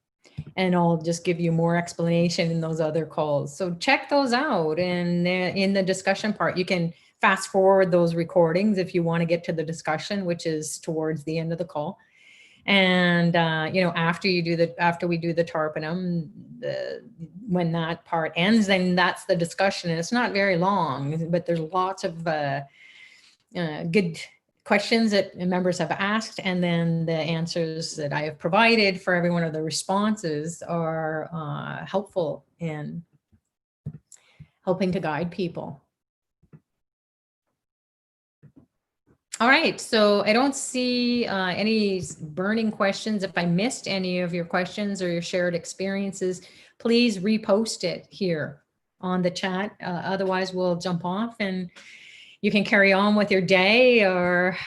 And I'll just give you more explanation in those other calls. So check those out. And in the discussion part, you can fast forward those recordings if you want to get to the discussion, which is towards the end of the call. And you know, after we do the Tarpanam, when that part ends, then that's the discussion. And it's not very long, but there's lots of good questions that members have asked, and then the answers that I have provided for every one of the responses are helpful in helping to guide people. All right, so I don't see any burning questions. If I missed any of your questions or your shared experiences, please repost it here on the chat. Otherwise, we'll jump off and you can carry on with your day, or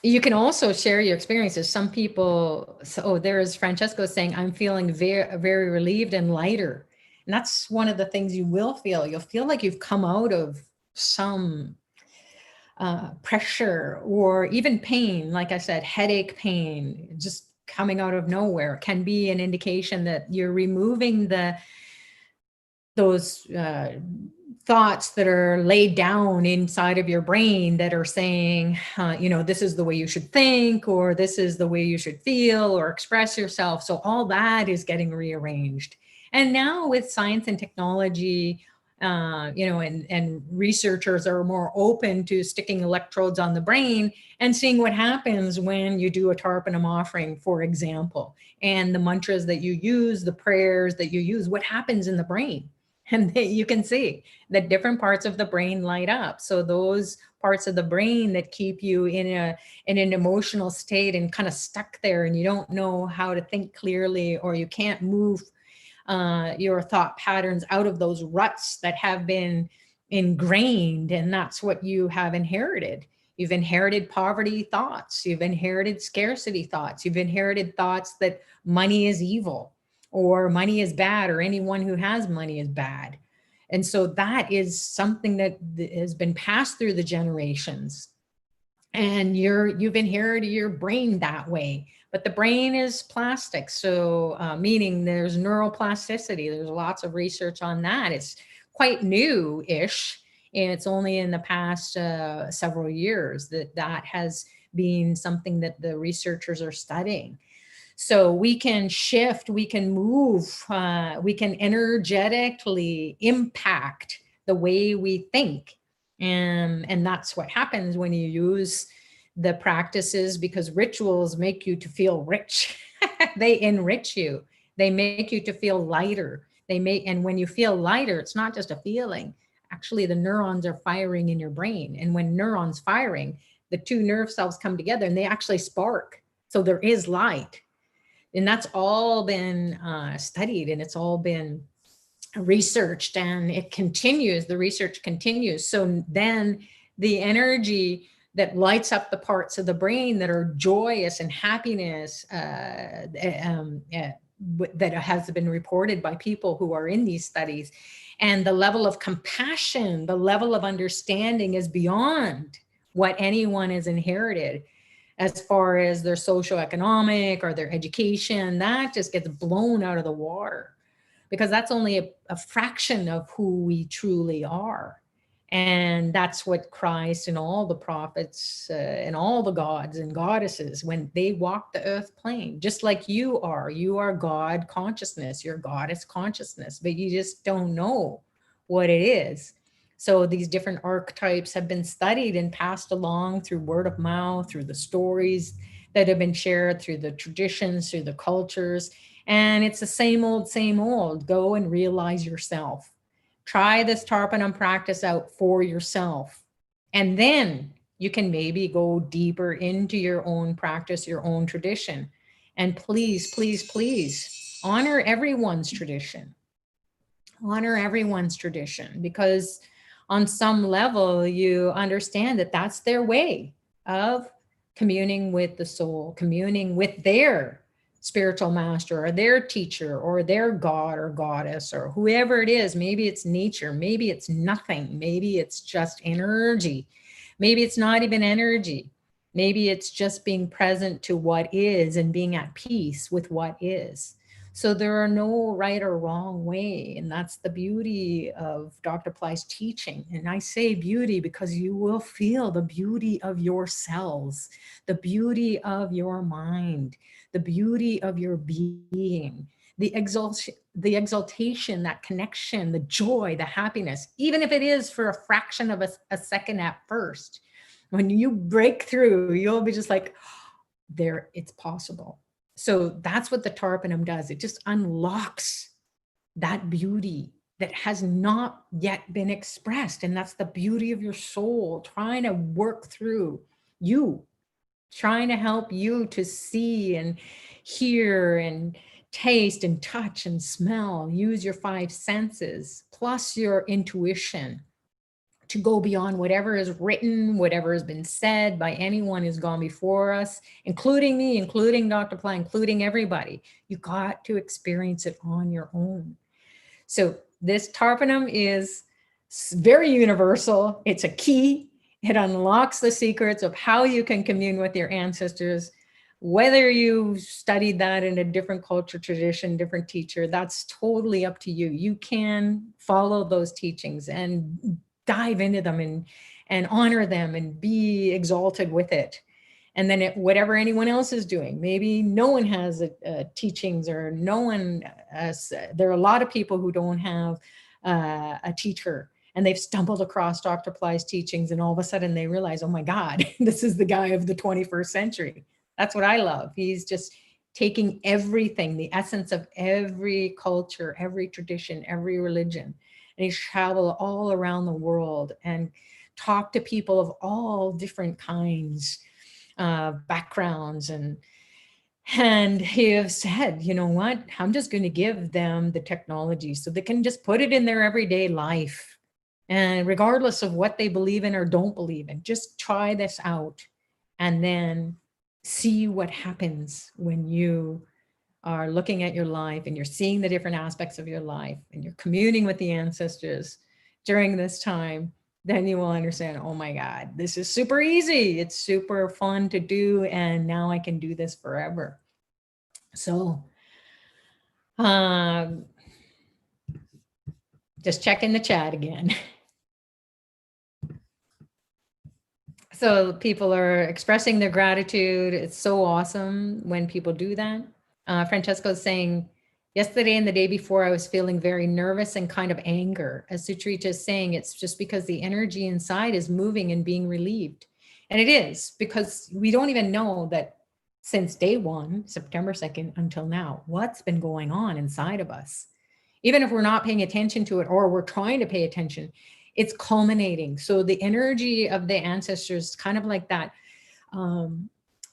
You can also share your experiences. Some people, so there is Francesco saying, I'm feeling very, very relieved and lighter. And that's one of the things you will feel. You'll feel like you've come out of some pressure or even pain. Like I said, headache pain, just coming out of nowhere can be an indication that you're removing those thoughts that are laid down inside of your brain that are saying, you know, this is the way you should think, or this is the way you should feel or express yourself. So all that is getting rearranged. And now with science and technology, you know, and researchers are more open to sticking electrodes on the brain and seeing what happens when you do a Tarpanam offering, for example, and the mantras that you use, the prayers that you use, what happens in the brain. And you can see that different parts of the brain light up. So those parts of the brain that keep you in an emotional state and kind of stuck there, and you don't know how to think clearly, or you can't move your thought patterns out of those ruts that have been ingrained. And that's what you have inherited. You've inherited poverty thoughts. You've inherited scarcity thoughts. You've inherited thoughts that money is evil, or money is bad, or anyone who has money is bad. And so that is something that has been passed through the generations. And you've inherited your brain that way. But the brain is plastic, so meaning there's neuroplasticity. There's lots of research on that. It's quite new-ish, and it's only in the past several years that has been something that the researchers are studying. So we can shift, we can move, we can energetically impact the way we think. And that's what happens when you use the practices, because rituals make you to feel rich. They enrich you. They make you to feel lighter. And when you feel lighter, it's not just a feeling. Actually, the neurons are firing in your brain. And when neurons firing, the two nerve cells come together and they actually spark. So there is light. And that's all been studied, and it's all been researched, and it continues, the research continues. So then the energy that lights up the parts of the brain that are joyous and happiness that has been reported by people who are in these studies, and the level of compassion, the level of understanding is beyond what anyone has inherited. As far as their socioeconomic or their education, that just gets blown out of the water, because that's only a fraction of who we truly are. And that's what Christ and all the prophets and all the gods and goddesses, when they walk the earth plane, just like you are God consciousness, you're goddess consciousness, but you just don't know what it is. So these different archetypes have been studied and passed along through word of mouth, through the stories that have been shared, through the traditions, through the cultures. And it's the same old, same old. Go and realize yourself. Try this Tarpanam practice out for yourself. And then you can maybe go deeper into your own practice, your own tradition. And please, please, please honor everyone's tradition. Honor everyone's tradition, because on some level, you understand that that's their way of communing with the soul, communing with their spiritual master or their teacher or their god or goddess or whoever it is. Maybe it's nature, maybe it's nothing, maybe it's just energy, maybe it's not even energy, maybe it's just being present to what is and being at peace with what is. So there are no right or wrong way. And that's the beauty of Dr. Pillai's teaching. And I say beauty because you will feel the beauty of your cells, the beauty of your mind, the beauty of your being, the exaltation, that connection, the joy, the happiness, even if it is for a fraction of a second at first. When you break through, you'll be just like, there, it's possible. So that's what the Tarpanam does. It just unlocks that beauty that has not yet been expressed. And that's the beauty of your soul trying to work through you, trying to help you to see and hear and taste and touch and smell, use your five senses, plus your intuition, to go beyond whatever is written, whatever has been said by anyone who's gone before us, including me, including Dr. Pillai, including everybody. You got to experience it on your own. So this Tarpanam is very universal. It's a key. It unlocks the secrets of how you can commune with your ancestors. Whether you studied that in a different culture, tradition, different teacher, that's totally up to you. You can follow those teachings and dive into them and honor them and be exalted with it. And then whatever anyone else is doing, maybe no one has teachings, or no one has, there are a lot of people who don't have a teacher, and they've stumbled across Dr. Pillai's teachings, and all of a sudden they realize, oh my God, this is the guy of the 21st century. That's what I love. He's just taking everything, the essence of every culture, every tradition, every religion, and he's traveled all around the world and talked to people of all different kinds, backgrounds, and he has said, you know what, I'm just going to give them the technology so they can just put it in their everyday life, and regardless of what they believe in or don't believe in, just try this out and then see what happens when you are looking at your life and you're seeing the different aspects of your life and you're communing with the ancestors during this time. Then you will understand, oh my God, this is super easy. It's super fun to do. And now I can do this forever. So just check in the chat again. So people are expressing their gratitude. It's so awesome when people do that. Francesco is saying, yesterday and the day before, I was feeling very nervous and kind of anger. As Sucharita is saying, it's just because the energy inside is moving and being relieved. And it is, because we don't even know that since day one, September 2nd, until now, what's been going on inside of us. Even if we're not paying attention to it, or we're trying to pay attention, it's culminating. So the energy of the ancestors, kind of like that,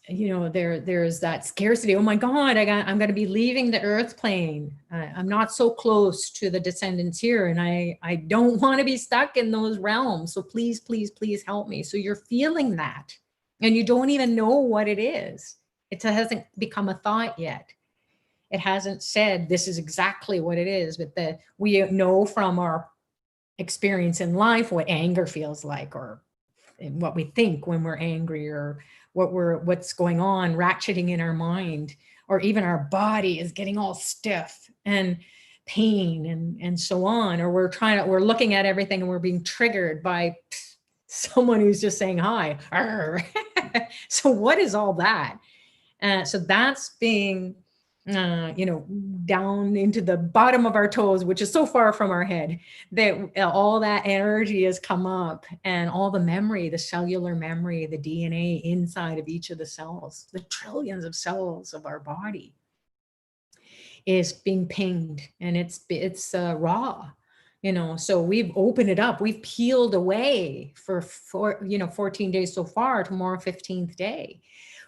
you know, there's that scarcity. Oh my God, I'm going to be leaving the earth plane. I'm not so close to the descendants here, and I don't want to be stuck in those realms. So please, please, please help me. So you're feeling that, and you don't even know what it is. It hasn't become a thought yet. It hasn't said this is exactly what it is, but we know from our experience in life what anger feels like, or what we think when we're angry, or what's going on ratcheting in our mind, or even our body is getting all stiff and pain and so on, or we're looking at everything and we're being triggered by someone who's just saying hi. So what is all that? So that's being you know, down into the bottom of our toes, which is so far from our head, that all that energy has come up, and all the memory, the cellular memory, the DNA inside of each of the cells, the trillions of cells of our body, is being pinged, and it's raw, you know. So we've opened it up, we've peeled away for 14 days so far, tomorrow 15th day.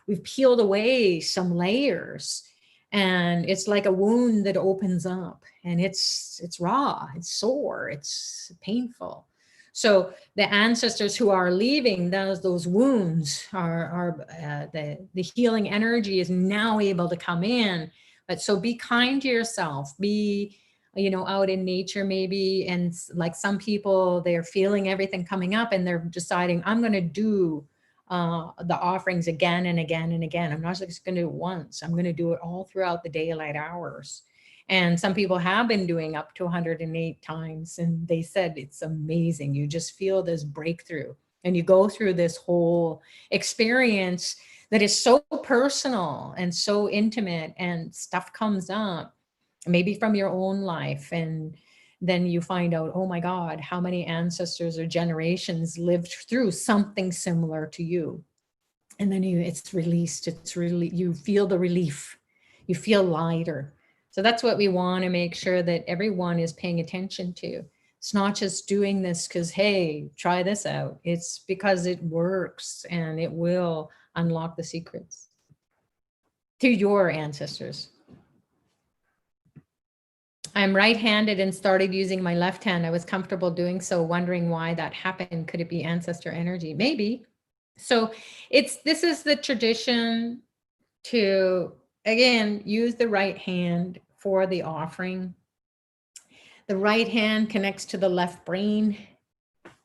We've peeled away some layers, and it's like a wound that opens up, and it's raw, it's sore, it's painful. So the ancestors who are leaving those wounds the healing energy is now able to come in. But so be kind to yourself, be, you know, out in nature maybe. And like some people, they're feeling everything coming up and they're deciding, I'm going to do the offerings again and again and again. I'm not just going to do it once. I'm going to do it all throughout the daylight hours. And some people have been doing up to 108 times. And they said it's amazing. You just feel this breakthrough, and you go through this whole experience that is so personal and so intimate, and stuff comes up, maybe from your own life. And then you find out, oh my God, how many ancestors or generations lived through something similar to you. And then it's released. It's really, you feel the relief, you feel lighter. So that's what we want to make sure that everyone is paying attention to. It's not just doing this because, hey, try this out. It's because it works, and it will unlock the secrets to your ancestors. I'm right-handed and started using my left hand. I was comfortable doing so, wondering why that happened. Could it be ancestor energy? Maybe. So this is the tradition to, again, use the right hand for the offering. The right hand connects to the left brain,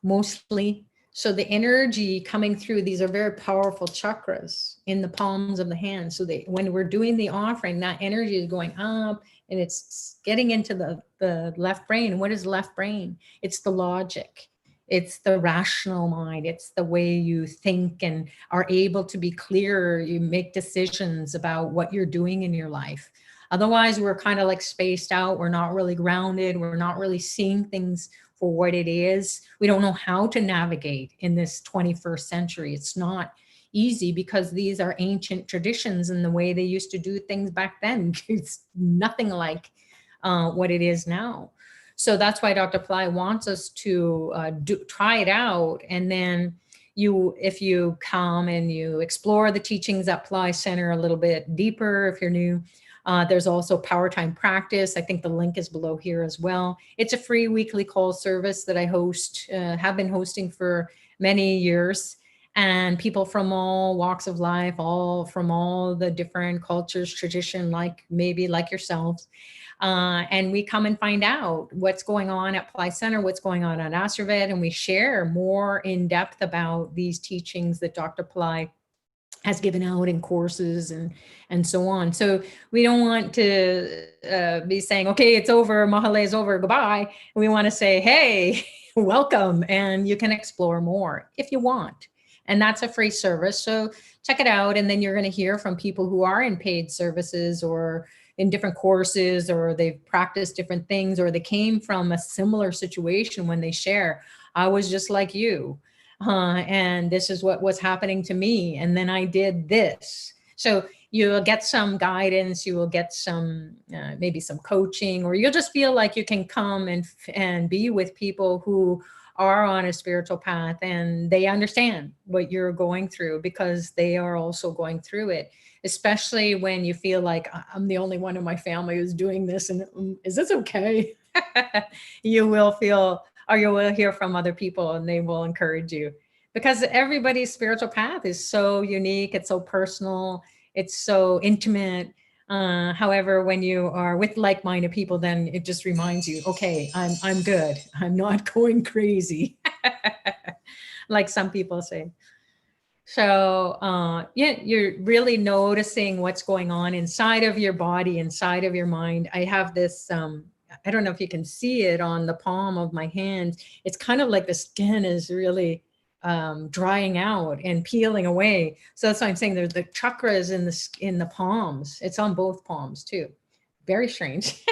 mostly. So the energy coming through, these are very powerful chakras in the palms of the hand. So when we're doing the offering, that energy is going up and it's getting into the left brain. What is left brain? It's the logic. It's the rational mind. It's the way you think and are able to be clear. You make decisions about what you're doing in your life. Otherwise, we're kind of like spaced out. We're not really grounded. We're not really seeing things for what it is. We don't know how to navigate in this 21st century. It's not easy because these are ancient traditions and the way they used to do things back then. It's nothing like what it is now. So that's why Dr. Pillai wants us to try it out. And then if you come and you explore the teachings at Pillai Center a little bit deeper, if you're new, there's also Power Time Practice. I think the link is below here as well. It's a free weekly call service that I host, have been hosting for many years. And people from all walks of life, from all the different cultures, tradition, maybe like yourselves. And we come and find out what's going on at Pillai Center, what's going on at Astrovet, and we share more in depth about these teachings that Dr. Pillai has given out in courses and so on. So we don't want to be saying, okay, it's over, Mahalaya is over, goodbye. We want to say, hey, welcome, and you can explore more if you want. And that's a free service. So check it out. And then you're going to hear from people who are in paid services or in different courses, or they've practiced different things, or they came from a similar situation when they share. I was just like you. And this is what was happening to me. And then I did this. So you'll get some guidance, you will get some, maybe some coaching, or you'll just feel like you can come and be with people who are on a spiritual path and they understand what you're going through because they are also going through it, especially when you feel like I'm the only one in my family who's doing this. And is this okay? You will feel, or you will hear from other people and they will encourage you because everybody's spiritual path is so unique. It's so personal. It's so intimate. However, when you are with like-minded people, then it just reminds you, okay, I'm good. I'm not going crazy, like some people say. So yeah, you're really noticing what's going on inside of your body, inside of your mind. I have this, I don't know if you can see it on the palm of my hand. It's kind of like the skin is really drying out and peeling away. So that's why I'm saying there's the chakras in the palms. It's on both palms too. Very strange.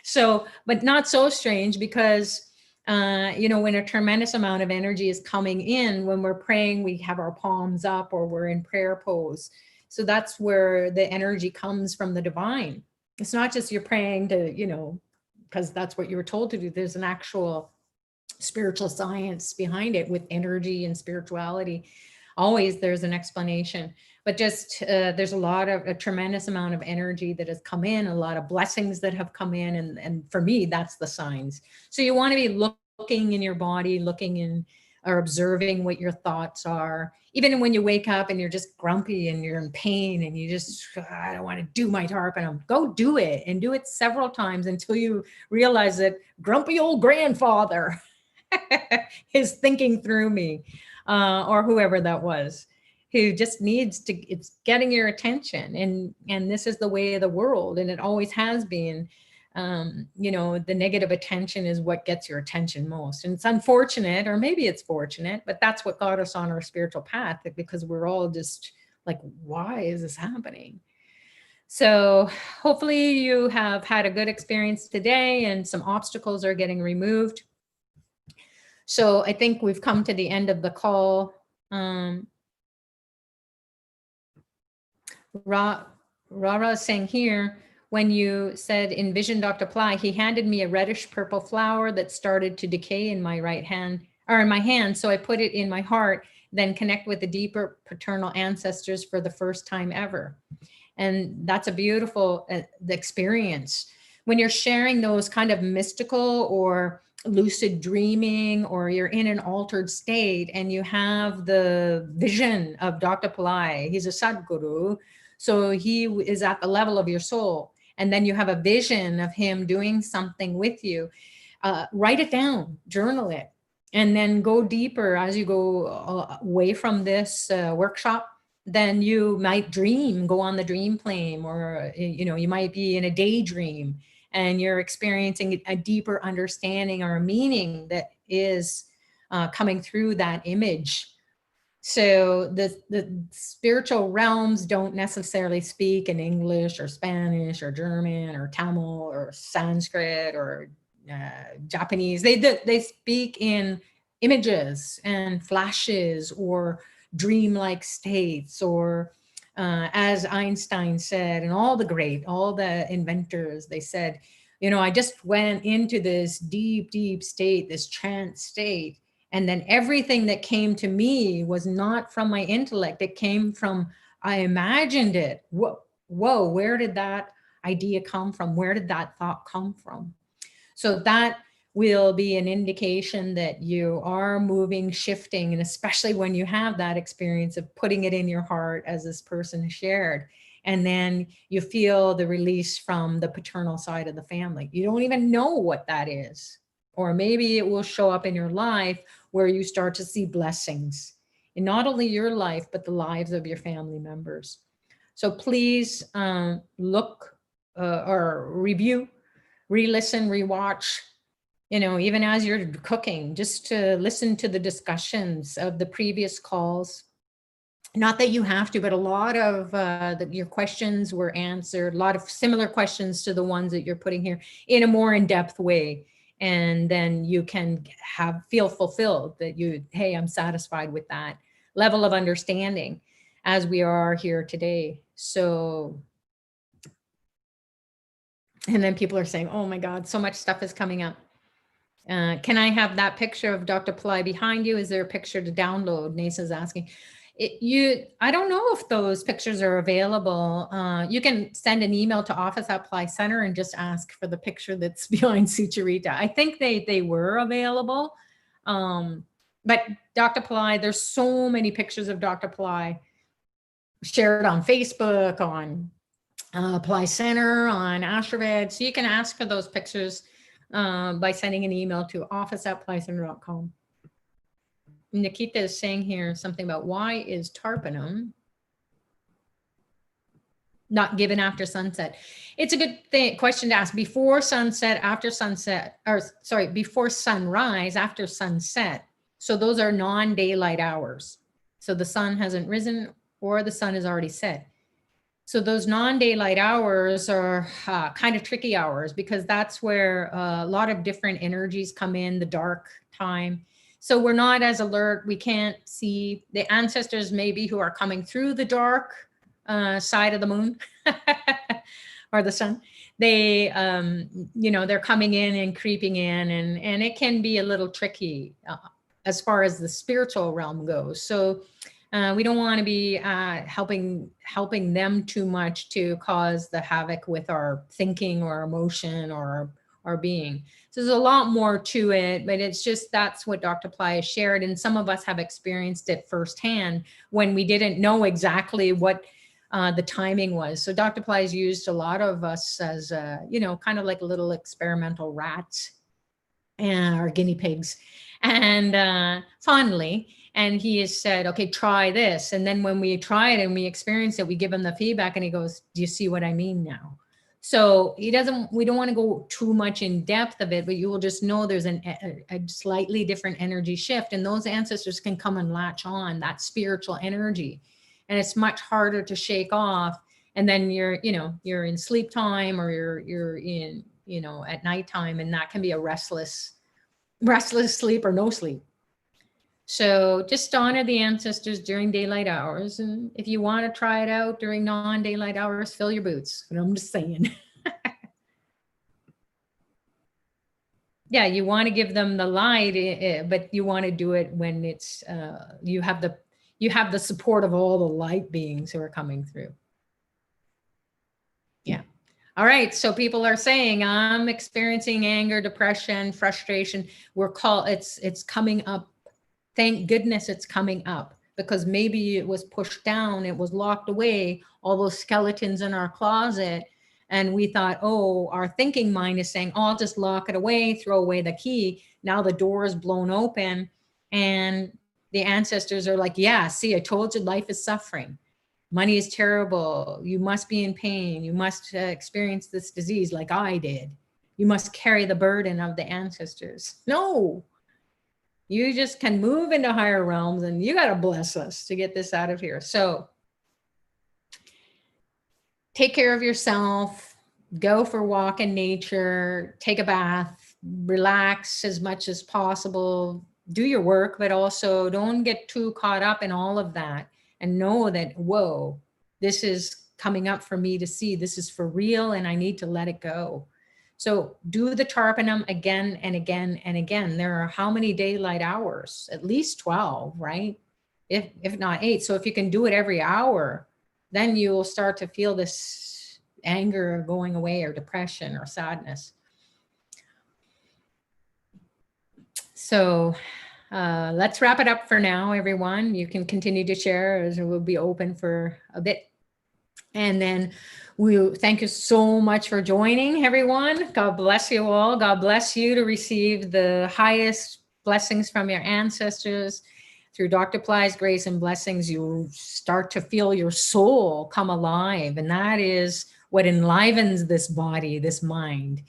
So, but not so strange because, you know, when a tremendous amount of energy is coming in, when we're praying, we have our palms up or we're in prayer pose. So that's where the energy comes from the divine. It's not just you're praying to, you know, because that's what you were told to do. There's an actual spiritual science behind it with energy and spirituality. Always there's an explanation, but just there's a tremendous amount of energy that has come in, a lot of blessings that have come in. And for me, that's the signs. So you want to be looking in your body, looking in or observing what your thoughts are. Even when you wake up and you're just grumpy and you're in pain and you just, I don't want to do my TARPANAM. Go do it and do it several times until you realize that grumpy old grandfather is thinking through me, or whoever that was, who just needs to, it's getting your attention. And this is the way of the world. And it always has been. You know, the negative attention is what gets your attention most. And it's unfortunate, or maybe it's fortunate, but that's what got us on our spiritual path, because we're all just like, why is this happening? So hopefully you have had a good experience today and some obstacles are getting removed. So I think we've come to the end of the call. Rara is saying here, when you said envision Dr. Pillai, he handed me a reddish purple flower that started to decay in my right hand, or in my hand. So I put it in my heart, then connect with the deeper paternal ancestors for the first time ever. And that's a beautiful experience. when you're sharing those kind of mystical or lucid dreaming, or you're in an altered state and you have the vision of Dr. Pillai, he's a Sadguru, so he is at the level of your soul, and then you have a vision of him doing something with you, write it down, journal it, and then go deeper as you go away from this workshop. Then you might dream, go on the dream plane, or you might be in a daydream and you're experiencing a deeper understanding or a meaning that is coming through that image. So the spiritual realms don't necessarily speak in English or Spanish or German or Tamil or Sanskrit or Japanese. They speak in images and flashes or dreamlike states, or as Einstein said, and all the inventors, they said, I just went into this deep state, this trance state. And then everything that came to me was not from my intellect. It came from, I imagined it. Whoa, where did that idea come from? Where did that thought come from? So that will be an indication that you are moving, shifting, and especially when you have that experience of putting it in your heart, as this person shared, and then you feel the release from the paternal side of the family. You don't even know what that is. Or maybe it will show up in your life where you start to see blessings in not only your life, but the lives of your family members. So please look or review, re-listen, rewatch, even as you're cooking, just to listen to the discussions of the previous calls. Not that you have to, but a lot of your questions were answered, a lot of similar questions to the ones that you're putting here in a more in-depth way. And then you can feel fulfilled that hey, I'm satisfied with that level of understanding as we are here today. So, and then people are saying, oh my God, so much stuff is coming up. Can I have that picture of Dr. Pillai behind you? Is there a picture to download? Nasa's asking. I don't know if those pictures are available. You can send an email to office@Pillai Center and just ask for the picture that's behind Sucharita. I think they were available. But Dr. Pillai, there's so many pictures of Dr. Pillai shared on Facebook, on Pillai Center, on Ashravid. So you can ask for those pictures by sending an email to office@PillaiCenter.com. Nikita is saying here something about why is Tarpanam not given after sunset? It's a good question to ask. Before sunset, after sunset, or sorry, before sunrise, after sunset. So those are non-daylight hours. So the sun hasn't risen or the sun is already set. So those non-daylight hours are kind of tricky hours, because that's where a lot of different energies come in, the dark time. So we're not as alert. We can't see the ancestors maybe who are coming through the dark side of the moon or the sun. They, they're coming in and creeping in, and it can be a little tricky as far as the spiritual realm goes. So we don't want to be helping them too much to cause the havoc with our thinking or emotion or our being. So there's a lot more to it, but it's just, that's what Dr. Pillai has shared. And some of us have experienced it firsthand when we didn't know exactly what the timing was. So Dr. Pillai has used a lot of us as, kind of like little experimental rats or guinea pigs, and fondly. And he has said, okay, try this. And then when we try it and we experience it, we give him the feedback and he goes, do you see what I mean now? So we don't want to go too much in depth of it, but you will just know there's a slightly different energy shift, and those ancestors can come and latch on that spiritual energy. And it's much harder to shake off. And then you're in sleep time, or you're in, at nighttime, and that can be a restless sleep or no sleep. So just honor the ancestors during daylight hours. And if you want to try it out during non-daylight hours, fill your boots. And I'm just saying. Yeah, you want to give them the light, but you want to do it when it's you have the support of all the light beings who are coming through. Yeah. All right, so people are saying I'm experiencing anger, depression, frustration. It's coming up. Thank goodness it's coming up, because maybe it was pushed down, it was locked away, all those skeletons in our closet. And we thought, oh, our thinking mind is saying, oh, I'll just lock it away, throw away the key. Now the door is blown open. And the ancestors are like, yeah, see, I told you life is suffering. Money is terrible. You must be in pain. You must experience this disease like I did. You must carry the burden of the ancestors. No, you just can move into higher realms, and you got to bless us to get this out of here. So take care of yourself, go for a walk in nature, take a bath, relax as much as possible, do your work, but also don't get too caught up in all of that, and know that, whoa, this is coming up for me to see. This is for real, and I need to let it go. So do the Tarpanam again and again and again. There are how many daylight hours? At least 12, right? If not 8. So if you can do it every hour, then you will start to feel this anger going away, or depression or sadness. So let's wrap it up for now, everyone. You can continue to share, as it will be open for a bit. And then we thank you so much for joining, everyone. God bless you all. God bless you to receive the highest blessings from your ancestors. Through Dr. Pillai's grace and blessings, you start to feel your soul come alive. And that is what enlivens this body, this mind.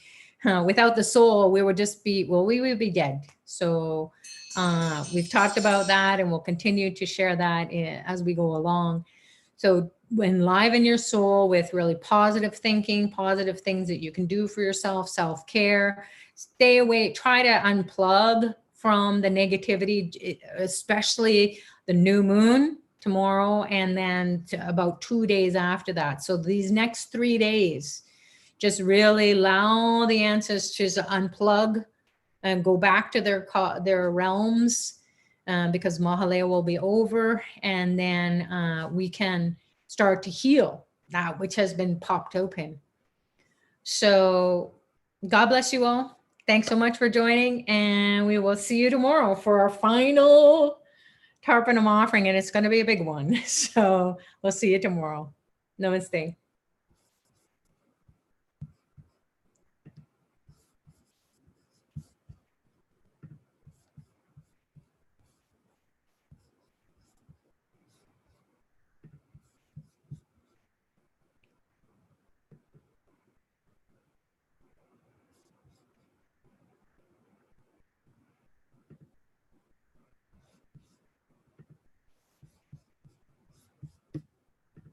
Without the soul, we would just be, well, we would be dead. So we've talked about that, and we'll continue to share that as we go along. So enliven your soul with really positive thinking, positive things that you can do for yourself, self-care. Stay away, try to unplug from the negativity, especially the new moon tomorrow, and then about 2 days after that. So these next 3 days, just really allow the ancestors to unplug and go back to their realms, because Mahalaya will be over, and then we can start to heal that which has been popped open. So God bless you all. Thanks so much for joining, and we will see you tomorrow for our final Tarpanam offering, and it's going to be a big one. So we'll see you tomorrow. Namaste.